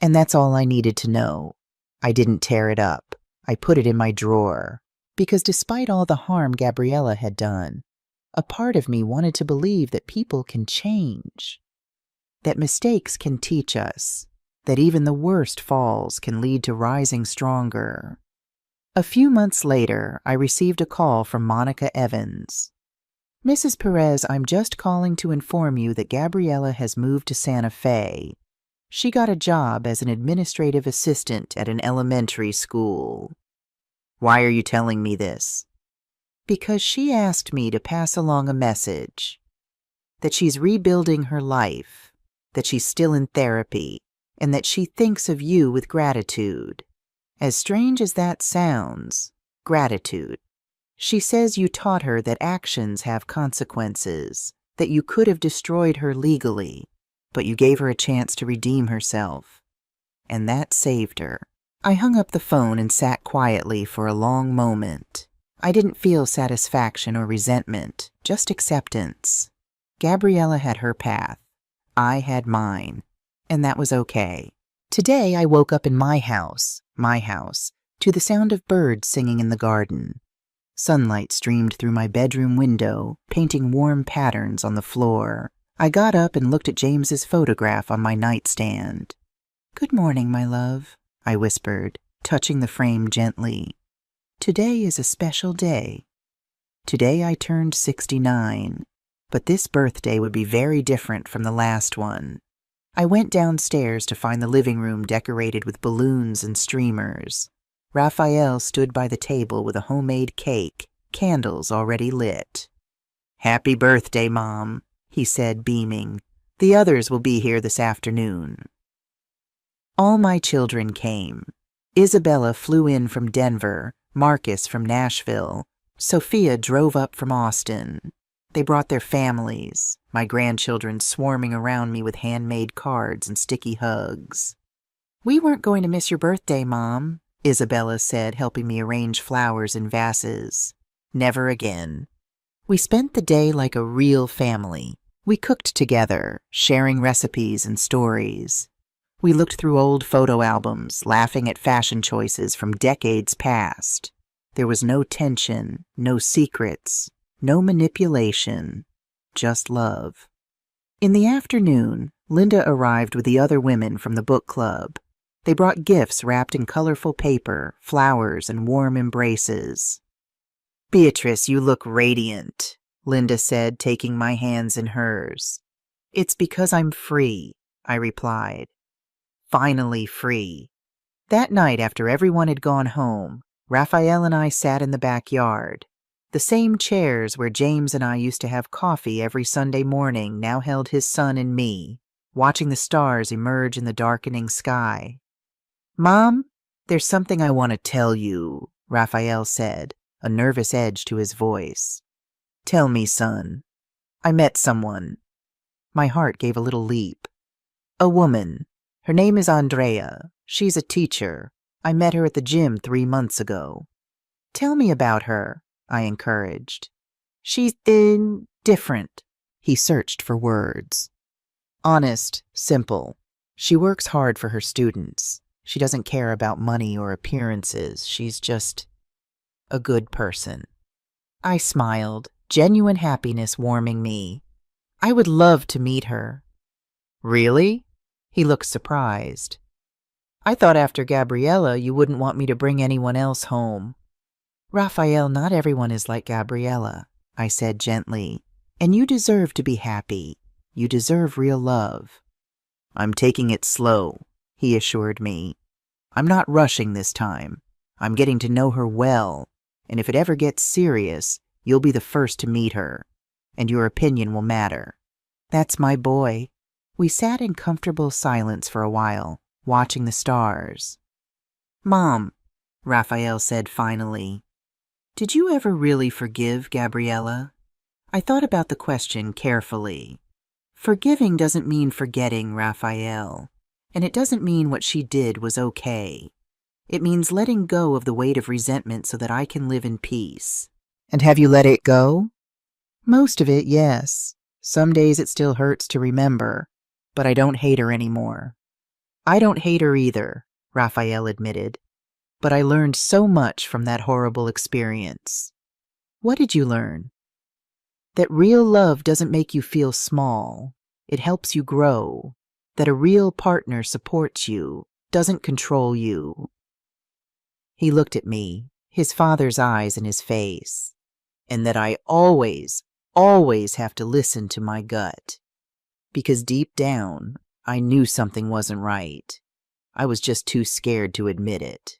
And that's all I needed to know. I didn't tear it up. I put it in my drawer, because despite all the harm Gabriella had done, a part of me wanted to believe that people can change, that mistakes can teach us, that even the worst falls can lead to rising stronger. A few months later, I received a call from Monica Evans. "Mrs. Perez, I'm just calling to inform you that Gabriella has moved to Santa Fe. She got a job as an administrative assistant at an elementary school." "Why are you telling me this?" "Because she asked me to pass along a message. That she's rebuilding her life, that she's still in therapy, and that she thinks of you with gratitude. As strange as that sounds, gratitude. She says you taught her that actions have consequences, that you could have destroyed her legally, but you gave her a chance to redeem herself. And that saved her." I hung up the phone and sat quietly for a long moment. I didn't feel satisfaction or resentment, just acceptance. Gabriella had her path. I had mine. And that was okay. Today I woke up in my house, to the sound of birds singing in the garden. Sunlight streamed through my bedroom window, painting warm patterns on the floor. I got up and looked at James's photograph on my nightstand. "Good morning, my love," I whispered, touching the frame gently. "Today is a special day. Today I turned 69, but this birthday would be very different from the last one." I went downstairs to find the living room decorated with balloons and streamers. Raphael stood by the table with a homemade cake, candles already lit. "Happy birthday, Mom," he said, beaming. "The others will be here this afternoon." All my children came. Isabella flew in from Denver, Marcus from Nashville. Sophia drove up from Austin. They brought their families, my grandchildren swarming around me with handmade cards and sticky hugs. "We weren't going to miss your birthday, Mom," Isabella said, helping me arrange flowers in vases. "Never again." We spent the day like a real family. We cooked together, sharing recipes and stories. We looked through old photo albums, laughing at fashion choices from decades past. There was no tension, no secrets, no manipulation, just love. In the afternoon, Linda arrived with the other women from the book club. They brought gifts wrapped in colorful paper, flowers, and warm embraces. "Beatrice, you look radiant," Linda said, taking my hands in hers. "It's because I'm free," I replied. Finally free. That night, after everyone had gone home, Raphael and I sat in the backyard. The same chairs where James and I used to have coffee every Sunday morning now held his son and me, watching the stars emerge in the darkening sky. "Mom, there's something I want to tell you," Raphael said, a nervous edge to his voice. "Tell me, son." "I met someone." My heart gave a little leap. "A woman. Her name is Andrea. She's a teacher. I met her at the gym 3 months ago." "Tell me about her," I encouraged. "She's different." He searched for words. "Honest, simple. She works hard for her students. She doesn't care about money or appearances. She's just a good person." I smiled, genuine happiness warming me. "I would love to meet her." "Really?" He looked surprised. "I thought after Gabriella you wouldn't want me to bring anyone else home." "Raphael, not everyone is like Gabriella," I said gently. "And you deserve to be happy. You deserve real love." "I'm taking it slow," he assured me. "I'm not rushing this time. I'm getting to know her well, and if it ever gets serious, you'll be the first to meet her, and your opinion will matter." "That's my boy." We sat in comfortable silence for a while, watching the stars. "Mom," Raphael said finally, "did you ever really forgive Gabriella?" I thought about the question carefully. Forgiving doesn't mean forgetting, Raphael, and it doesn't mean what she did was okay. It means letting go of the weight of resentment so that I can live in peace. "And have you let it go?" "Most of it, yes. Some days it still hurts to remember, but I don't hate her anymore." "I don't hate her either," Raphael admitted. But I learned so much from that horrible experience. What did you learn? That real love doesn't make you feel small. It helps you grow. That a real partner supports you, doesn't control you. He looked at me, his father's eyes in his face, and that I always have to listen to my gut. Because deep down, I knew something wasn't right. I was just too scared to admit it.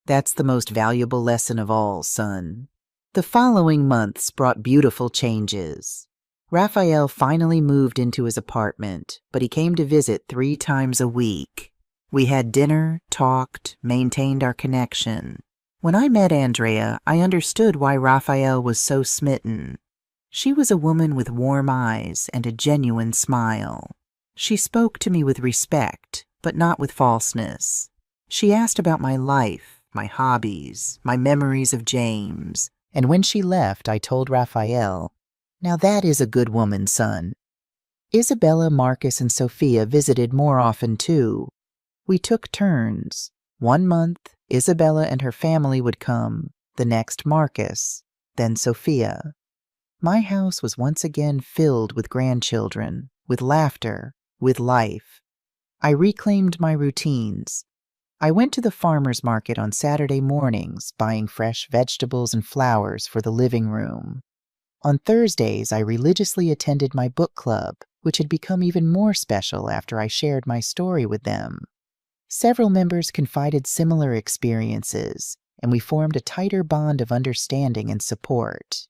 That's the most valuable lesson of all, son. The following months brought beautiful changes. Raphael finally moved into his apartment, but he came to visit 3 times a week. We had dinner, talked, maintained our connection. When I met Andrea, I understood why Raphael was so smitten. She was a woman with warm eyes and a genuine smile. She spoke to me with respect, but not with falseness. She asked about my life, my hobbies, my memories of James, and when she left, I told Raphael, "Now that is a good woman, son." Isabella, Marcus, and Sophia visited more often too. We took turns. 1 month, Isabella and her family would come, the next Marcus, then Sophia. My house was once again filled with grandchildren, with laughter, with life. I reclaimed my routines. I went to the farmer's market on Saturday mornings, buying fresh vegetables and flowers for the living room. On Thursdays, I religiously attended my book club, which had become even more special after I shared my story with them. Several members confided similar experiences, and we formed a tighter bond of understanding and support.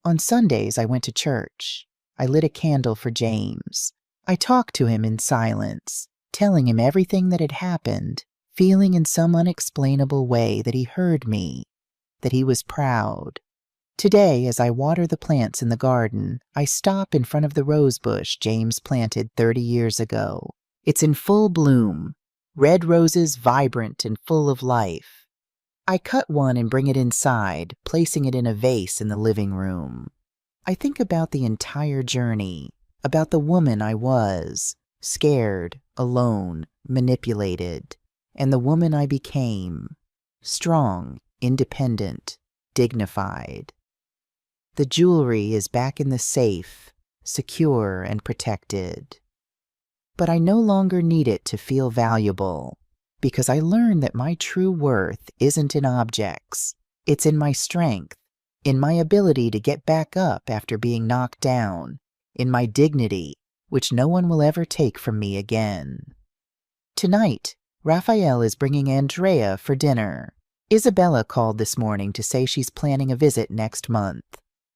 On Sundays, I went to church. I lit a candle for James. I talked to him in silence, telling him everything that had happened, feeling in some unexplainable way that he heard me, that he was proud. Today, as I water the plants in the garden, I stop in front of the rose bush James planted 30 years ago. It's in full bloom, red roses vibrant and full of life. I cut one and bring it inside, placing it in a vase in the living room. I think about the entire journey, about the woman I was, scared, alone, manipulated, and the woman I became, strong, independent, dignified. The jewelry is back in the safe, secure and protected. But I no longer need it to feel valuable, because I learned that my true worth isn't in objects. It's in my strength, in my ability to get back up after being knocked down, in my dignity, which no one will ever take from me again. Tonight, Raphael is bringing Andrea for dinner. Isabella called this morning to say she's planning a visit next month.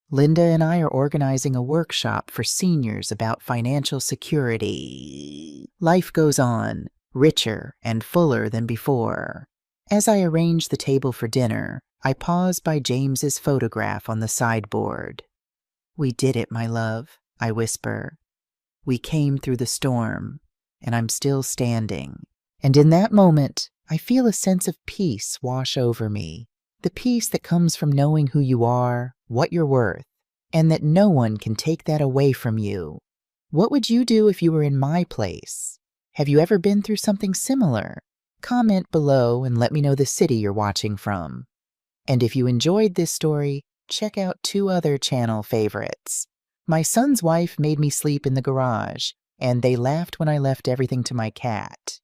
Linda and I are organizing a workshop for seniors about financial security. Life goes on, richer and fuller than before. As I arrange the table for dinner, I pause by James's photograph on the sideboard. "We did it, my love," I whisper. "We came through the storm, and I'm still standing." And in that moment, I feel a sense of peace wash over me. The peace that comes from knowing who you are, what you're worth, and that no one can take that away from you. What would you do if you were in my place? Have you ever been through something similar? Comment below and let me know the city you're watching from. And if you enjoyed this story, check out 2 other channel favorites. My son's wife made me sleep in the garage, and they laughed when I left everything to my cat.